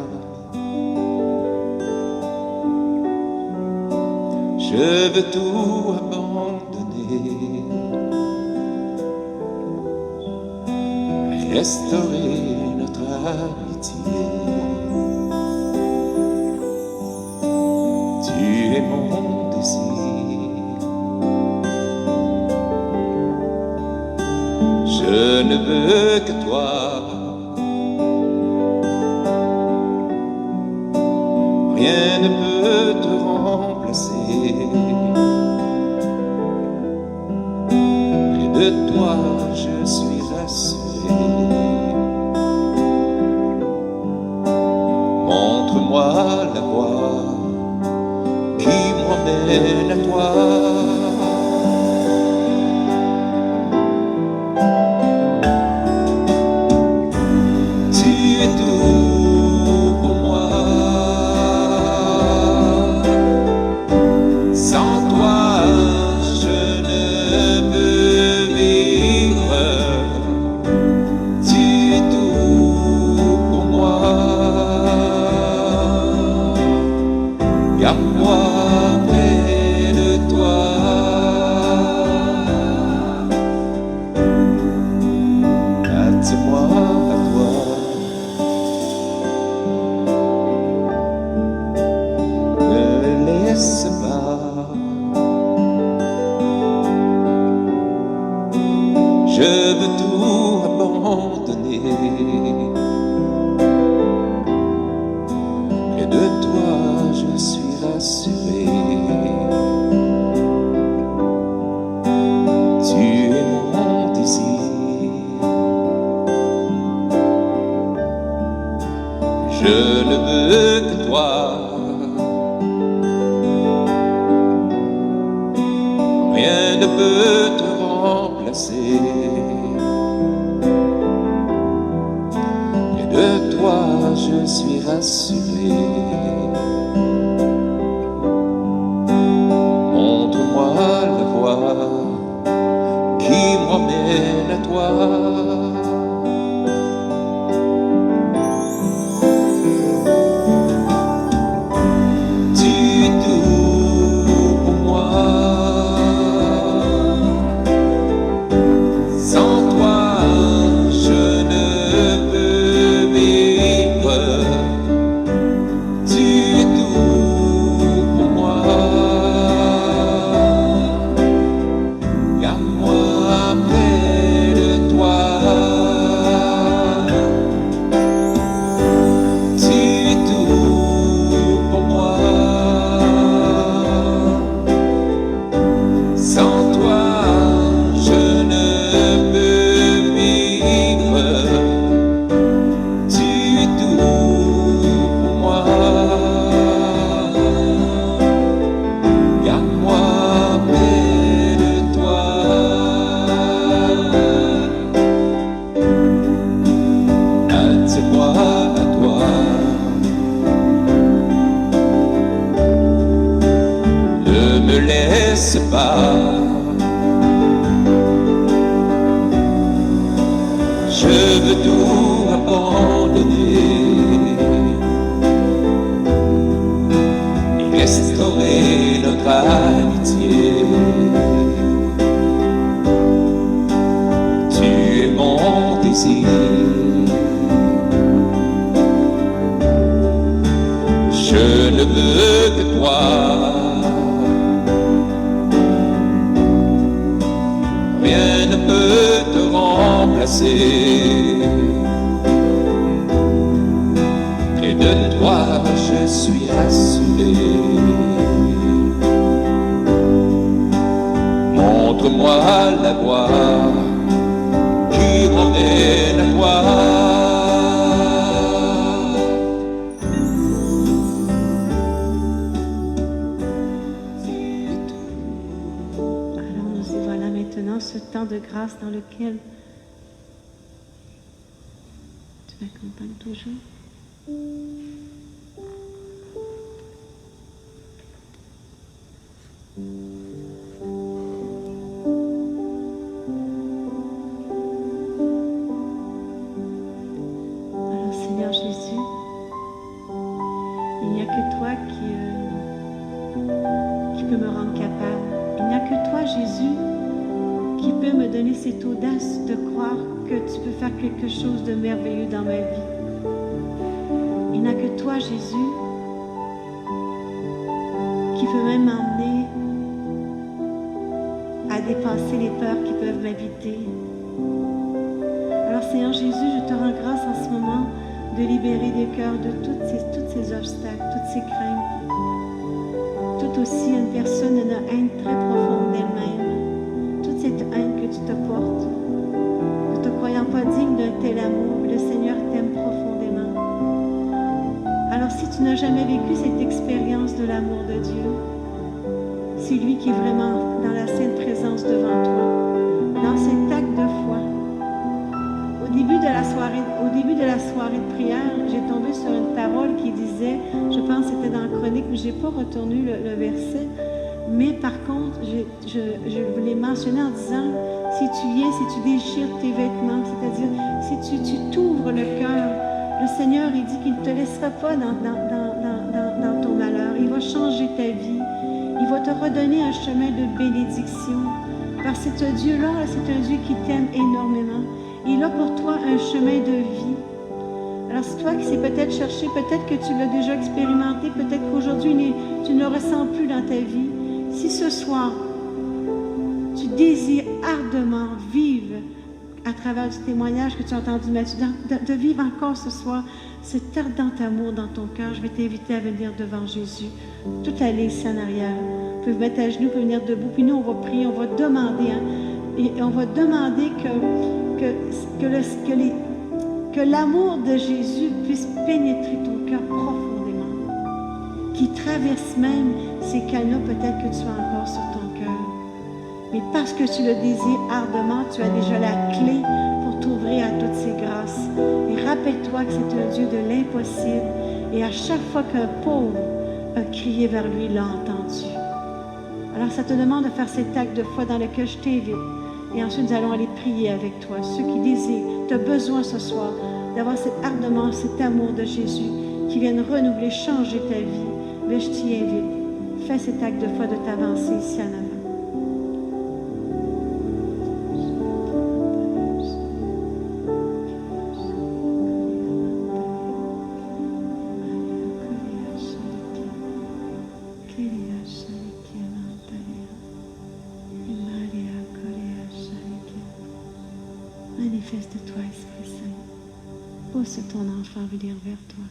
[SPEAKER 2] je veux tout abandonner, restaurer notre amitié. Tu es mon désir, je ne veux que toi. Rien ne peut te remplacer. Près de toi, je suis rassuré. Montre-moi la voie qui m'emmène à toi. Tu es tout pour moi. Sans toi, je ne peux vivre. Tu es tout pour moi. Garde-moi près de toi. Attire-moi à toi. Ne me laisse pas. Je veux tout abandonner. Près de toi, je suis rassuré. Tu es mon désir. Je ne veux que toi. Rien ne peut te remplacer. Près de toi, je suis rassuré. Montre-moi la voie qui m'emmène à toi. Tu es tout pour moi. Sans toi, je ne peux vivre. Tu sépare. Je veux tout abandonner et restaurer notre amitié. Tu es mon désir. Je ne veux que toi. Rien ne peut te remplacer. Près de toi, je suis rassuré. Montre-moi la voie qui m'emmène à toi.
[SPEAKER 1] Alors nous y voilà maintenant, ce temps de grâce dans lequel tu m'accompagnes toujours. Alors Seigneur Jésus, il n'y a que toi qui peut me rendre capable. Il n'y a que toi, Jésus, qui peut me donner cette audace de croire que tu peux faire quelque chose de merveilleux dans ma vie. Il n'y a que toi, Jésus, qui peut même m'emmener à dépasser les peurs qui peuvent m'habiter. Alors Seigneur Jésus, je te rends grâce en ce moment de libérer des cœurs de tous ces obstacles, toutes ces craintes. Tout aussi une personne a une haine très profonde d'elle-même. Toute cette haine que tu te portes, ne te croyant pas digne d'un tel amour, le Seigneur t'aime profondément. Alors si tu n'as jamais vécu cette expérience de l'amour de Dieu, c'est lui qui est vraiment dans la sainte présence devant toi, dans cet acte de foi. Au début de la soirée de prière, j'ai tombé sur une parole qui disait, je pense que c'était dans la chronique, mais je n'ai pas retenu le verset, mais par contre, je voulais mentionner en disant, si tu y es, si tu déchires tes vêtements, c'est-à-dire si tu t'ouvres le cœur, le Seigneur, il dit qu'il ne te laissera pas dans ton malheur, il va changer ta vie, il va te redonner un chemin de bénédiction, parce que ce Dieu-là, c'est un Dieu qui t'aime énormément. Il a pour toi un chemin de vie. Alors c'est toi qui sais peut-être chercher, peut-être que tu l'as déjà expérimenté, peut-être qu'aujourd'hui tu ne le ressens plus dans ta vie. Si ce soir, tu désires ardemment vivre à travers du témoignage que tu as entendu, Mathieu, de vivre encore ce soir cet ardent amour dans ton cœur, je vais t'inviter à venir devant Jésus. Toute la liste en arrière. Vous pouvez vous mettre à genoux, vous pouvez venir debout, puis nous on va prier, on va demander, et on va demander que l'amour de Jésus puisse pénétrer ton cœur profondément, qui traverse même ces canaux peut-être que tu as encore sur ton cœur. Mais parce que tu le désires ardemment, tu as déjà la clé pour t'ouvrir à toutes ces grâces. Et rappelle-toi que c'est un Dieu de l'impossible. Et à chaque fois qu'un pauvre a crié vers lui, il l'a entendu. Alors ça te demande de faire cet acte de foi dans lequel je t'invite. Et ensuite, nous allons aller prier avec toi. Ceux qui désirent, tu as besoin ce soir d'avoir ardemment cet amour de Jésus qui vienne renouveler, changer ta vie. Mais je t'y invite. Fais cet acte de foi de t'avancer ici en avant. Manifeste-toi, Esprit Saint. Pousse ton enfant à venir vers toi.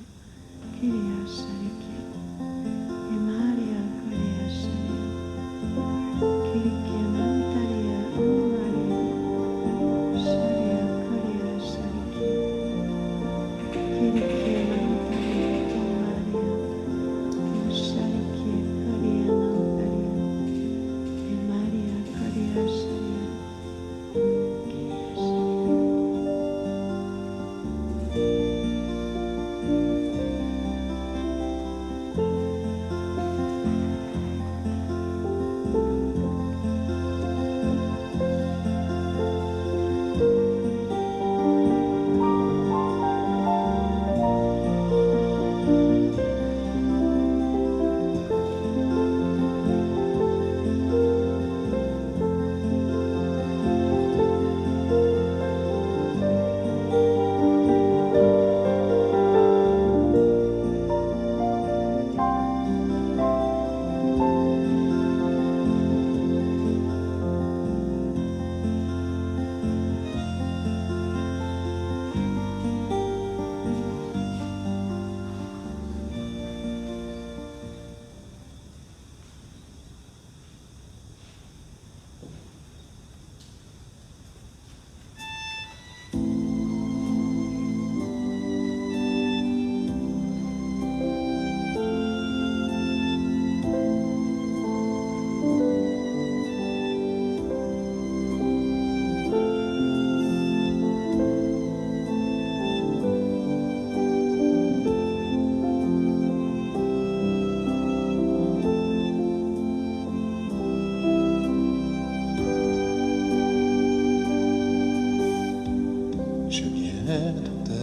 [SPEAKER 2] viens dans ta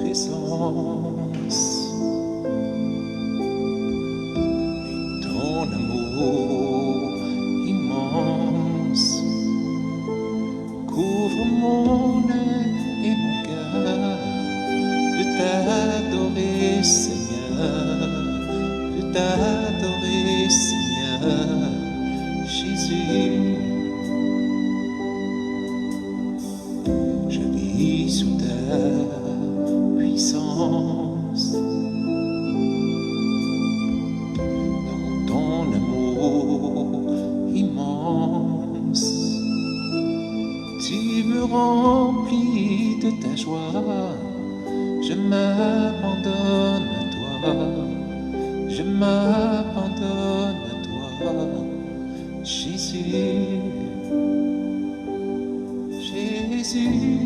[SPEAKER 2] présence. Et ton amour immense couvre mon œil et mon cœur. Je t'adorer, Seigneur, je t'adorer, Seigneur, Jésus. Je vis sous ta puissance, dans ton amour immense. Tu me remplis de ta joie. Je m'abandonne à toi, je m'abandonne à toi, Jésus, Jésus.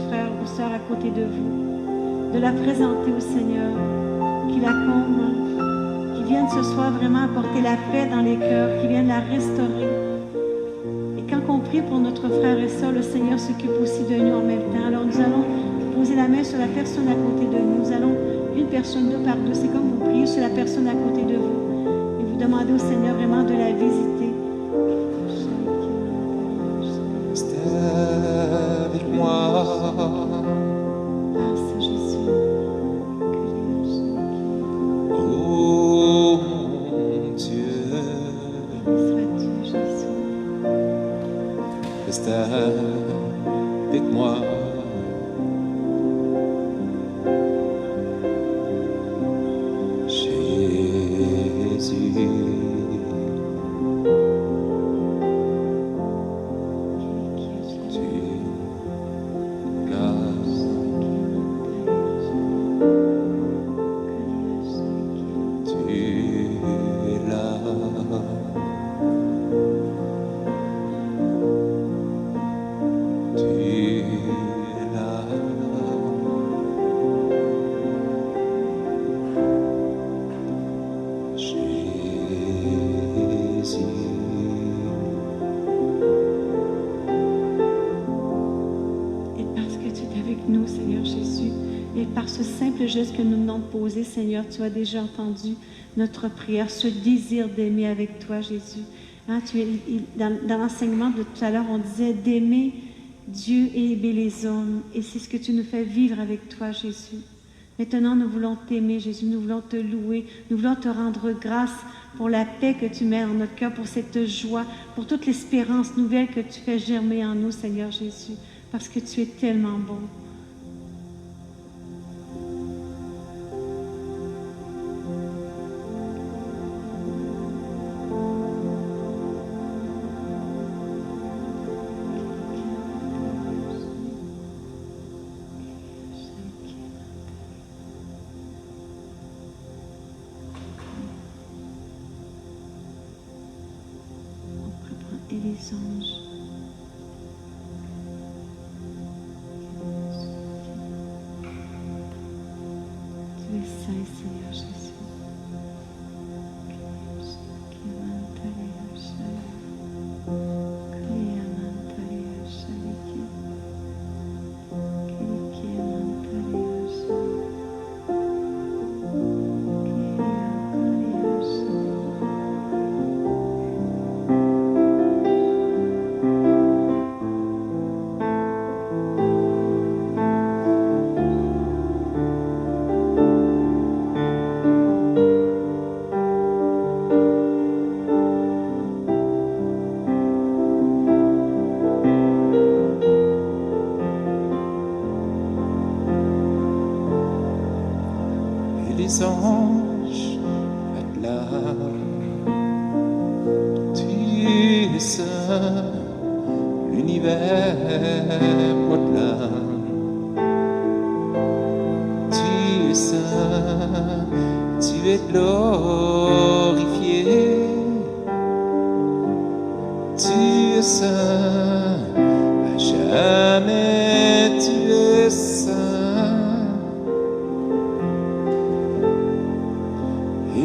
[SPEAKER 1] frère ou sœur à côté de vous, de la présenter au Seigneur, qu'il la comble, qu'il vienne ce soir vraiment apporter la paix dans les cœurs, qu'il vienne la restaurer. Et quand on prie pour notre frère et sœur, le Seigneur s'occupe aussi de nous en même temps. Alors nous allons poser la main sur la personne à côté de nous. Nous allons, une personne, deux par deux, c'est comme vous priez sur la personne à côté de vous. Et vous demandez au Seigneur vraiment de la visiter.
[SPEAKER 2] Reste avec moi.
[SPEAKER 1] Grâce à Jésus.
[SPEAKER 2] Oh mon Dieu,
[SPEAKER 1] Sois-tu, Jésus.
[SPEAKER 2] reste avec moi.
[SPEAKER 1] Nous, Seigneur Jésus, et par ce simple geste que nous venons de poser, Seigneur, tu as déjà entendu notre prière, ce désir d'aimer avec toi, Jésus. Hein, dans l'enseignement de tout à l'heure, on disait d'aimer Dieu et aimer les hommes, et c'est ce que tu nous fais vivre avec toi, Jésus. Maintenant, nous voulons t'aimer, Jésus, nous voulons te louer, nous voulons te rendre grâce pour la paix que tu mets dans notre cœur, pour cette joie, pour toute l'espérance nouvelle que tu fais germer en nous, Seigneur Jésus, parce que tu es tellement bon. Et les anges. Tu es saint, Seigneur Jésus.
[SPEAKER 2] Les anges acclament, tu es saint, l'univers proclame. Tu es saint, tu es glorifié, tu es saint, à jamais tu es saint.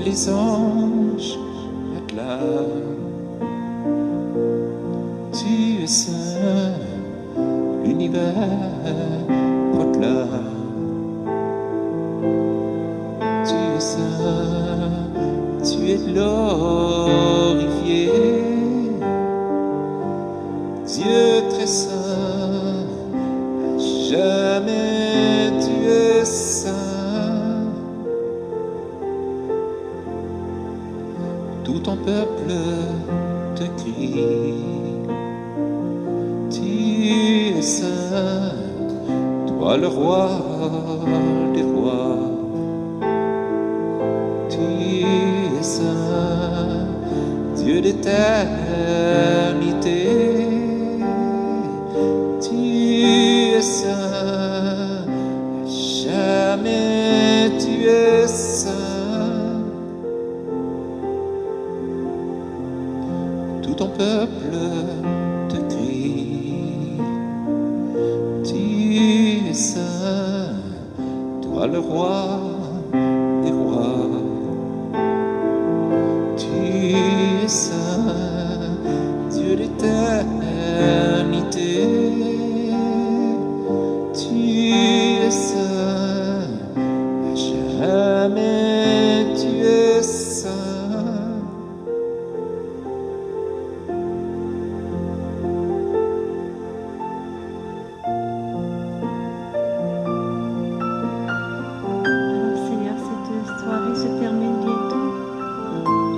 [SPEAKER 2] Les anges acclament, tu es saint, l'univers proclame. Tu es saint, tu es glorifié, Dieu très saint, à jamais tu es saint. Tout ton peuple te crie, tu es saint, toi le roi des rois. Tu es saint, Dieu d'éternité. Tu es saint, jamais tu es saint. Tout ton peuple te crie, tu es saint, toi le roi des rois. Tu es saint, Dieu d'éternité. Tu es saint, à jamais tu es saint.
[SPEAKER 1] Alors Seigneur, cette soirée se termine bientôt.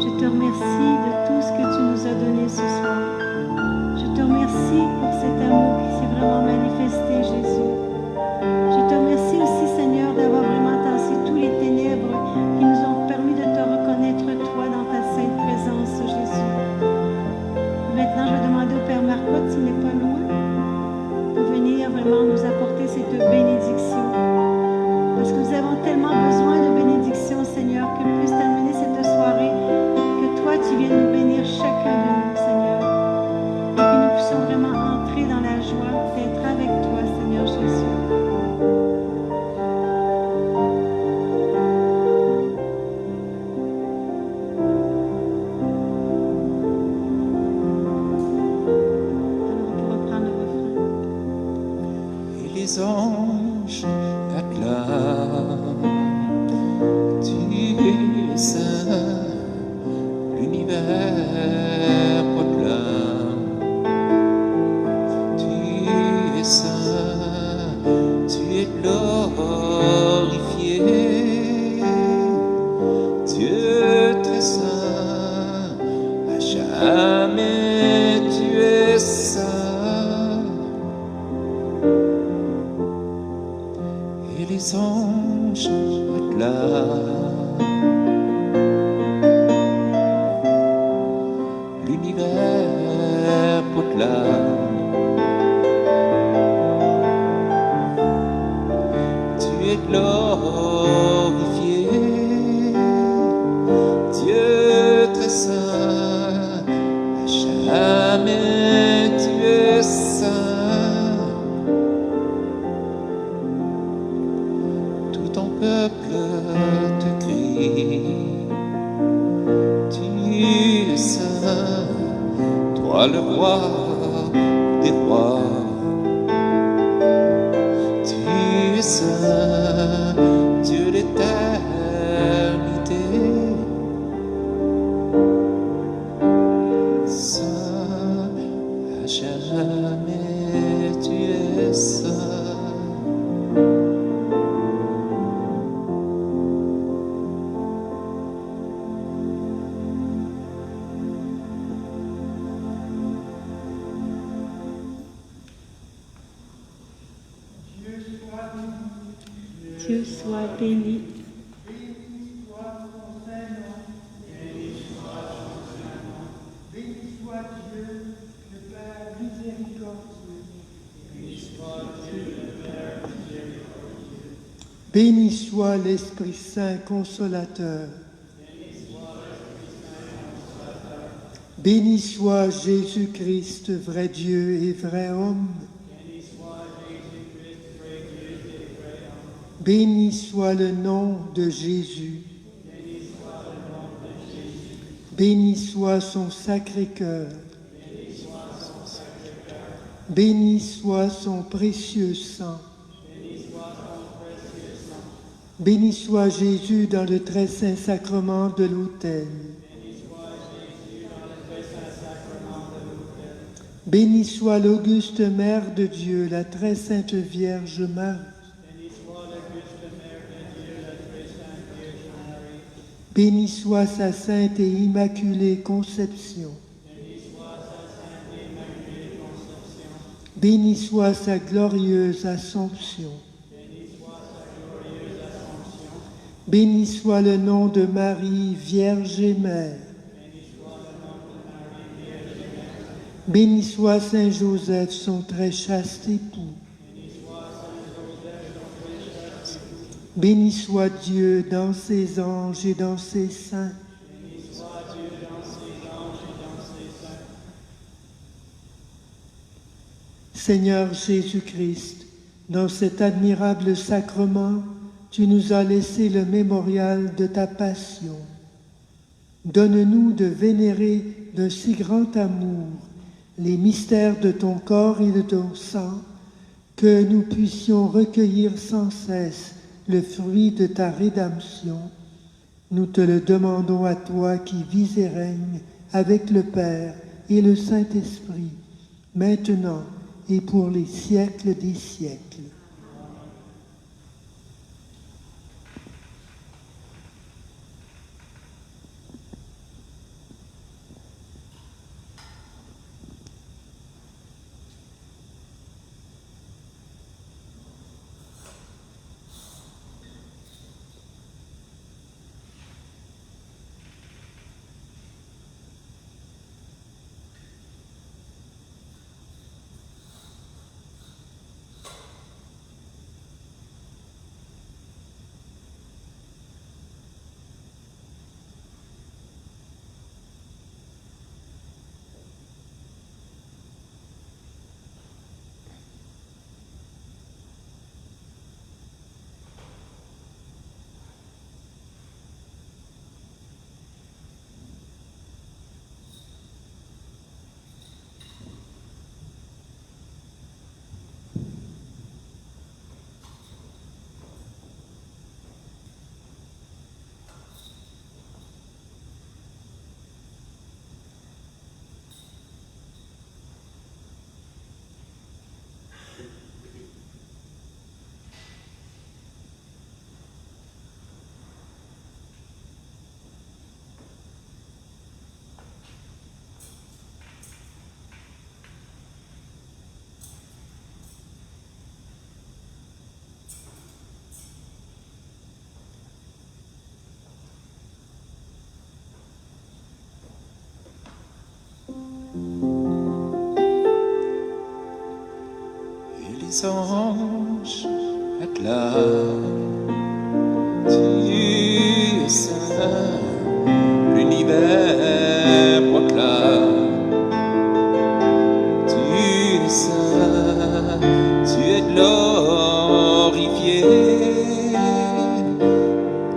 [SPEAKER 1] Je te remercie de tout ce que tu nous as donné ce soir. Je te remercie pour cet amour qui s'est vraiment manifesté, Jésus. Je te remercie aussi, Seigneur, d'avoir vraiment tassé tous les ténèbres qui nous ont permis de te reconnaître, toi, dans ta sainte présence, Jésus. Maintenant, je vais demander au Père Marcotte, s'il n'est pas loin, de venir vraiment nous apporter cette bénédiction. Parce que nous avons tellement besoin de bénédiction, Seigneur, que puisse terminer cette soirée, que toi, tu viennes nous bénir chacun de nous, Seigneur. Et que nous puissions vraiment entrer dans la joie d'être avec toi, Seigneur Jésus. Alors, on pourra prendre le refrain.
[SPEAKER 2] Et les anges acclament, tu es saint, l'univers proclame. Tu es saint, tu es glorifié, Dieu très saint, à jamais tu es saint. Et les anges acclament, l'univers proclame. Tu es glorifié, Dieu très saint, à jamais tu es saint. Tout ton peuple te crie, tu es saint, toi le roi des rois. Tu es saint, Dieu d'éternité. Saint, à jamais tu es saint.
[SPEAKER 1] Dieu soit béni.
[SPEAKER 10] Béni soit Dieu, le Père miséricordieux. Béni soit l'Esprit Saint consolateur. Béni soit Jésus-Christ, vrai Dieu et vrai homme. Béni soit le nom de Jésus. Béni soit son Sacré-Cœur. Béni soit son précieux sang. Béni soit Jésus dans le très saint sacrement de l'autel. Béni soit l'auguste Mère de Dieu, la très sainte Vierge Marie. Béni soit sa sainte et immaculée conception. Béni soit sa glorieuse Assomption. Béni soit le nom de Marie, Vierge et Mère. Béni soit Saint Joseph, son très chaste époux. Béni soit Dieu dans ses anges et dans ses saints. Seigneur Jésus-Christ, Dans cet admirable sacrement, tu nous as laissé le mémorial de ta passion. Donne-nous de vénérer d'un si grand amour les mystères de ton corps et de ton sang, que nous puissions recueillir sans cesse le fruit de ta rédemption. Nous te le demandons à toi qui vis et règnes avec le Père et le Saint-Esprit, maintenant et pour les siècles des siècles.
[SPEAKER 2] Les anges acclament, tu es saint, l'univers proclame, tu es saint, tu es glorifié,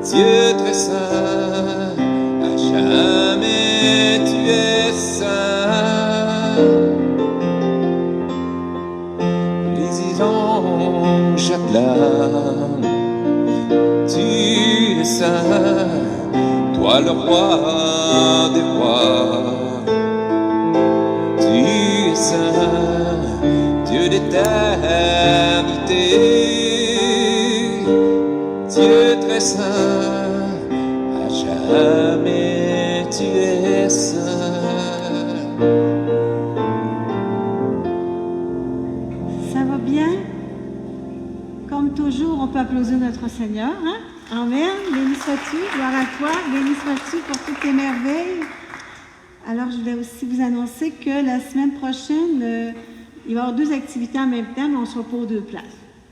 [SPEAKER 2] Dieu très saint, à jamais tu es saint. J'acclame, tu es saint, toi le roi des rois. Tu es saint, Dieu d'éternité, Dieu très saint, à jamais tu es saint.
[SPEAKER 1] Ça va bien? Comme toujours, on peut applaudir notre Seigneur. Hein? Amen. Béni sois-tu, gloire à toi. Béni sois-tu pour toutes tes merveilles. Alors, je voulais aussi vous annoncer que la semaine prochaine, il va y avoir 2 activités en même temps, mais on sera pas aux 2 places.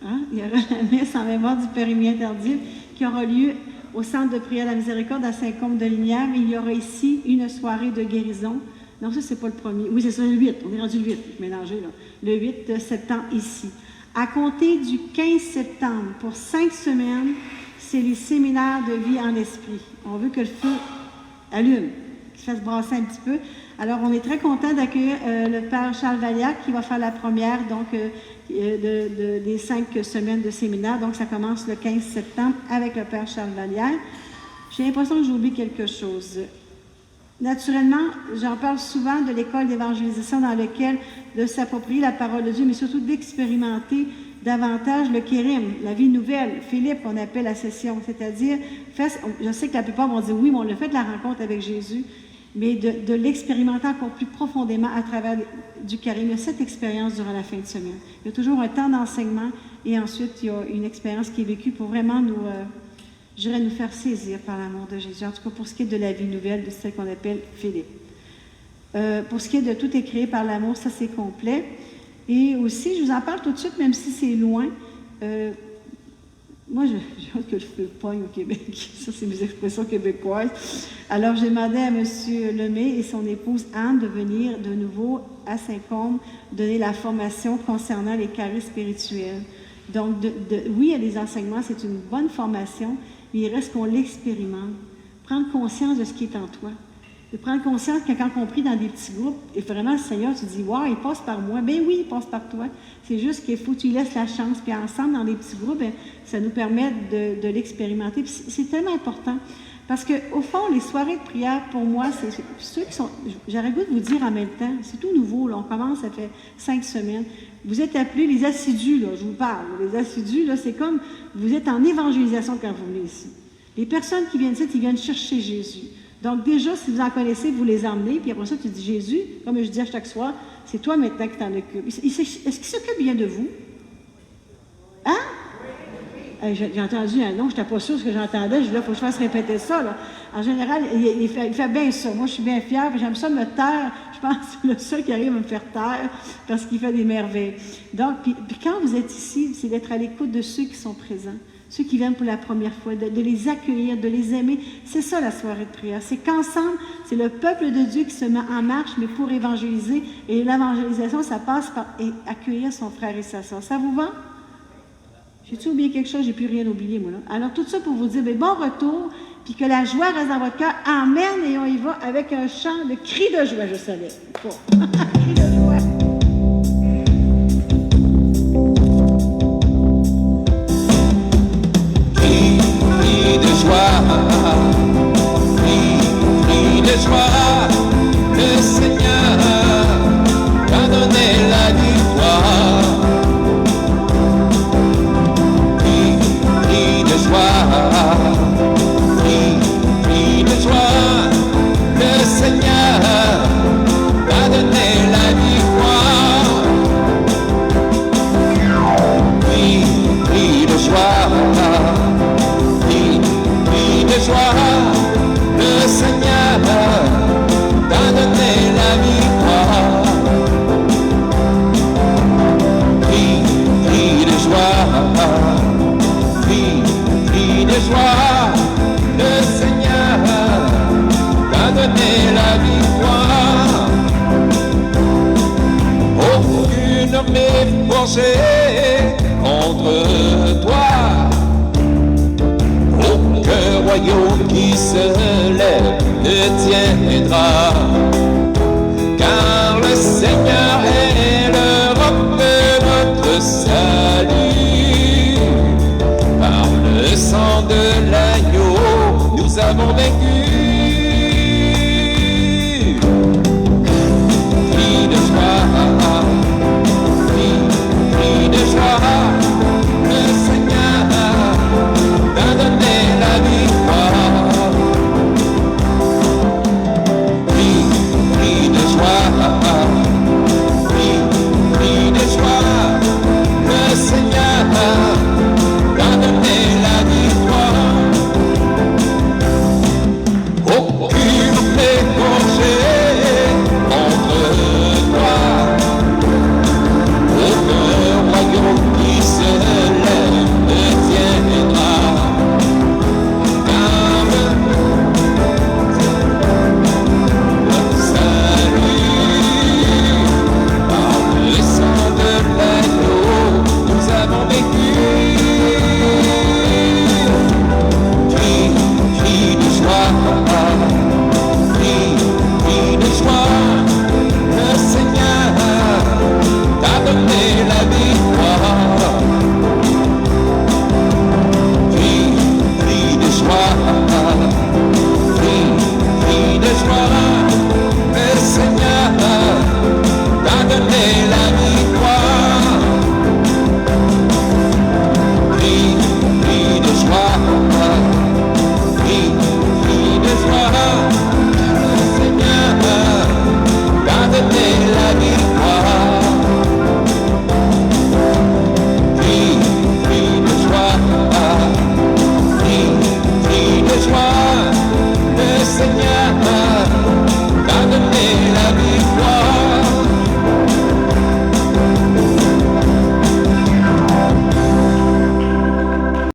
[SPEAKER 1] Hein? Il y aura la messe en mémoire du Périmien tardif qui aura lieu au Centre de prière de la Miséricorde à Saint-Côme-de-Lignières. Il y aura ici une soirée de guérison. Non, ça, c'est pas le premier. Oui, c'est ça, le 8. On est rendu le 8. Mélangé, là. Le 8 septembre ici. À compter du 15 septembre, pour 5 semaines, c'est les séminaires de vie en esprit. On veut que le feu allume, qu'il se fasse brasser un petit peu. Alors, on est très content d'accueillir le Père Charles Valliac qui va faire la première donc, des 5 semaines de séminaire. Donc, ça commence le 15 septembre avec le Père Charles Valliac. J'ai l'impression que j'ai oublié quelque chose. Naturellement, j'en parle souvent de l'école d'évangélisation dans laquelle de s'approprier la parole de Dieu, mais surtout d'expérimenter davantage le kérim, la vie nouvelle. Philippe, on appelle la session, c'est-à-dire, je sais que la plupart vont dire oui, mais on l'a fait la rencontre avec Jésus, mais de l'expérimenter encore plus profondément à travers du kérim. Il y a cette expérience durant la fin de semaine. Il y a toujours un temps d'enseignement et ensuite il y a une expérience qui est vécue pour vraiment nous faire saisir par l'amour de Jésus. En tout cas, pour ce qui est de la vie nouvelle, de celle qu'on appelle Philippe. Pour ce qui est de tout est créé par l'amour, ça c'est complet. Et aussi, je vous en parle tout de suite, même si c'est loin. Moi, j'ai hâte que le feu pogne au Québec. Ça, c'est mes expressions québécoises. Alors, j'ai demandé à M. Lemay et son épouse Anne de venir de nouveau à Saint-Côme donner la formation concernant les charismes spirituels. Donc, oui, il y a des enseignements, c'est une bonne formation, mais il reste qu'on l'expérimente. Prendre conscience de ce qui est en toi. De prendre conscience que quand on prie dans des petits groupes, et vraiment le Seigneur, tu dis, wow, il passe par moi. Ben oui, il passe par toi. C'est juste qu'il faut que tu lui laisses la chance. Puis ensemble, dans des petits groupes, bien, ça nous permet de l'expérimenter. Puis c'est tellement important. Parce qu'au fond, les soirées de prière, pour moi, c'est ceux qui sont... J'aurais le goût de vous dire en même temps, c'est tout nouveau, là, on commence, ça fait 5 semaines. Vous êtes appelés les assidus, là, je vous parle. Les assidus, là, c'est comme, vous êtes en évangélisation quand vous venez ici. Les personnes qui viennent ici, ils viennent chercher Jésus. Donc déjà, si vous en connaissez, vous les emmenez, puis après ça, tu dis, Jésus, comme je dis à chaque soir, c'est toi maintenant qui t'en occupes. Est-ce qu'il s'occupe bien de vous? Hein? J'ai entendu un nom, je n'étais pas sûre de ce que j'entendais. Je dis, là, il faut que je fasse répéter ça. Là. En général, il fait bien ça. Moi, je suis bien fière, j'aime ça me taire. Je pense que c'est le seul qui arrive à me faire taire parce qu'il fait des merveilles. Donc, puis quand vous êtes ici, c'est d'être à l'écoute de ceux qui sont présents, ceux qui viennent pour la première fois, de les accueillir, de les aimer. C'est ça la soirée de prière. C'est qu'ensemble, c'est le peuple de Dieu qui se met en marche, mais pour évangéliser. Et l'évangélisation, ça passe par accueillir son frère et sa soeur. Ça vous va? J'ai-tu oublié quelque chose? J'ai plus rien oublié, moi, là. Alors, tout ça pour vous dire, bon retour, puis que la joie reste dans votre cœur. Amen, et on y va avec un chant de cri de joie, je savais. Bon. Cri de joie.
[SPEAKER 2] Cri de joie, cri de joie, le Seigneur a donné la victoire. Cri de joie, le Seigneur a donné la victoire. Cri de joie, cri de joie, le Seigneur a donné la victoire. Cri de joie, cri de joie, le Seigneur a donné la victoire. Aucune armée forgée contre toi, aucun royaume qui se lève ne tiendra, car le Seigneur est le roc de notre salut. Par le sang de l'agneau, nous avons vaincu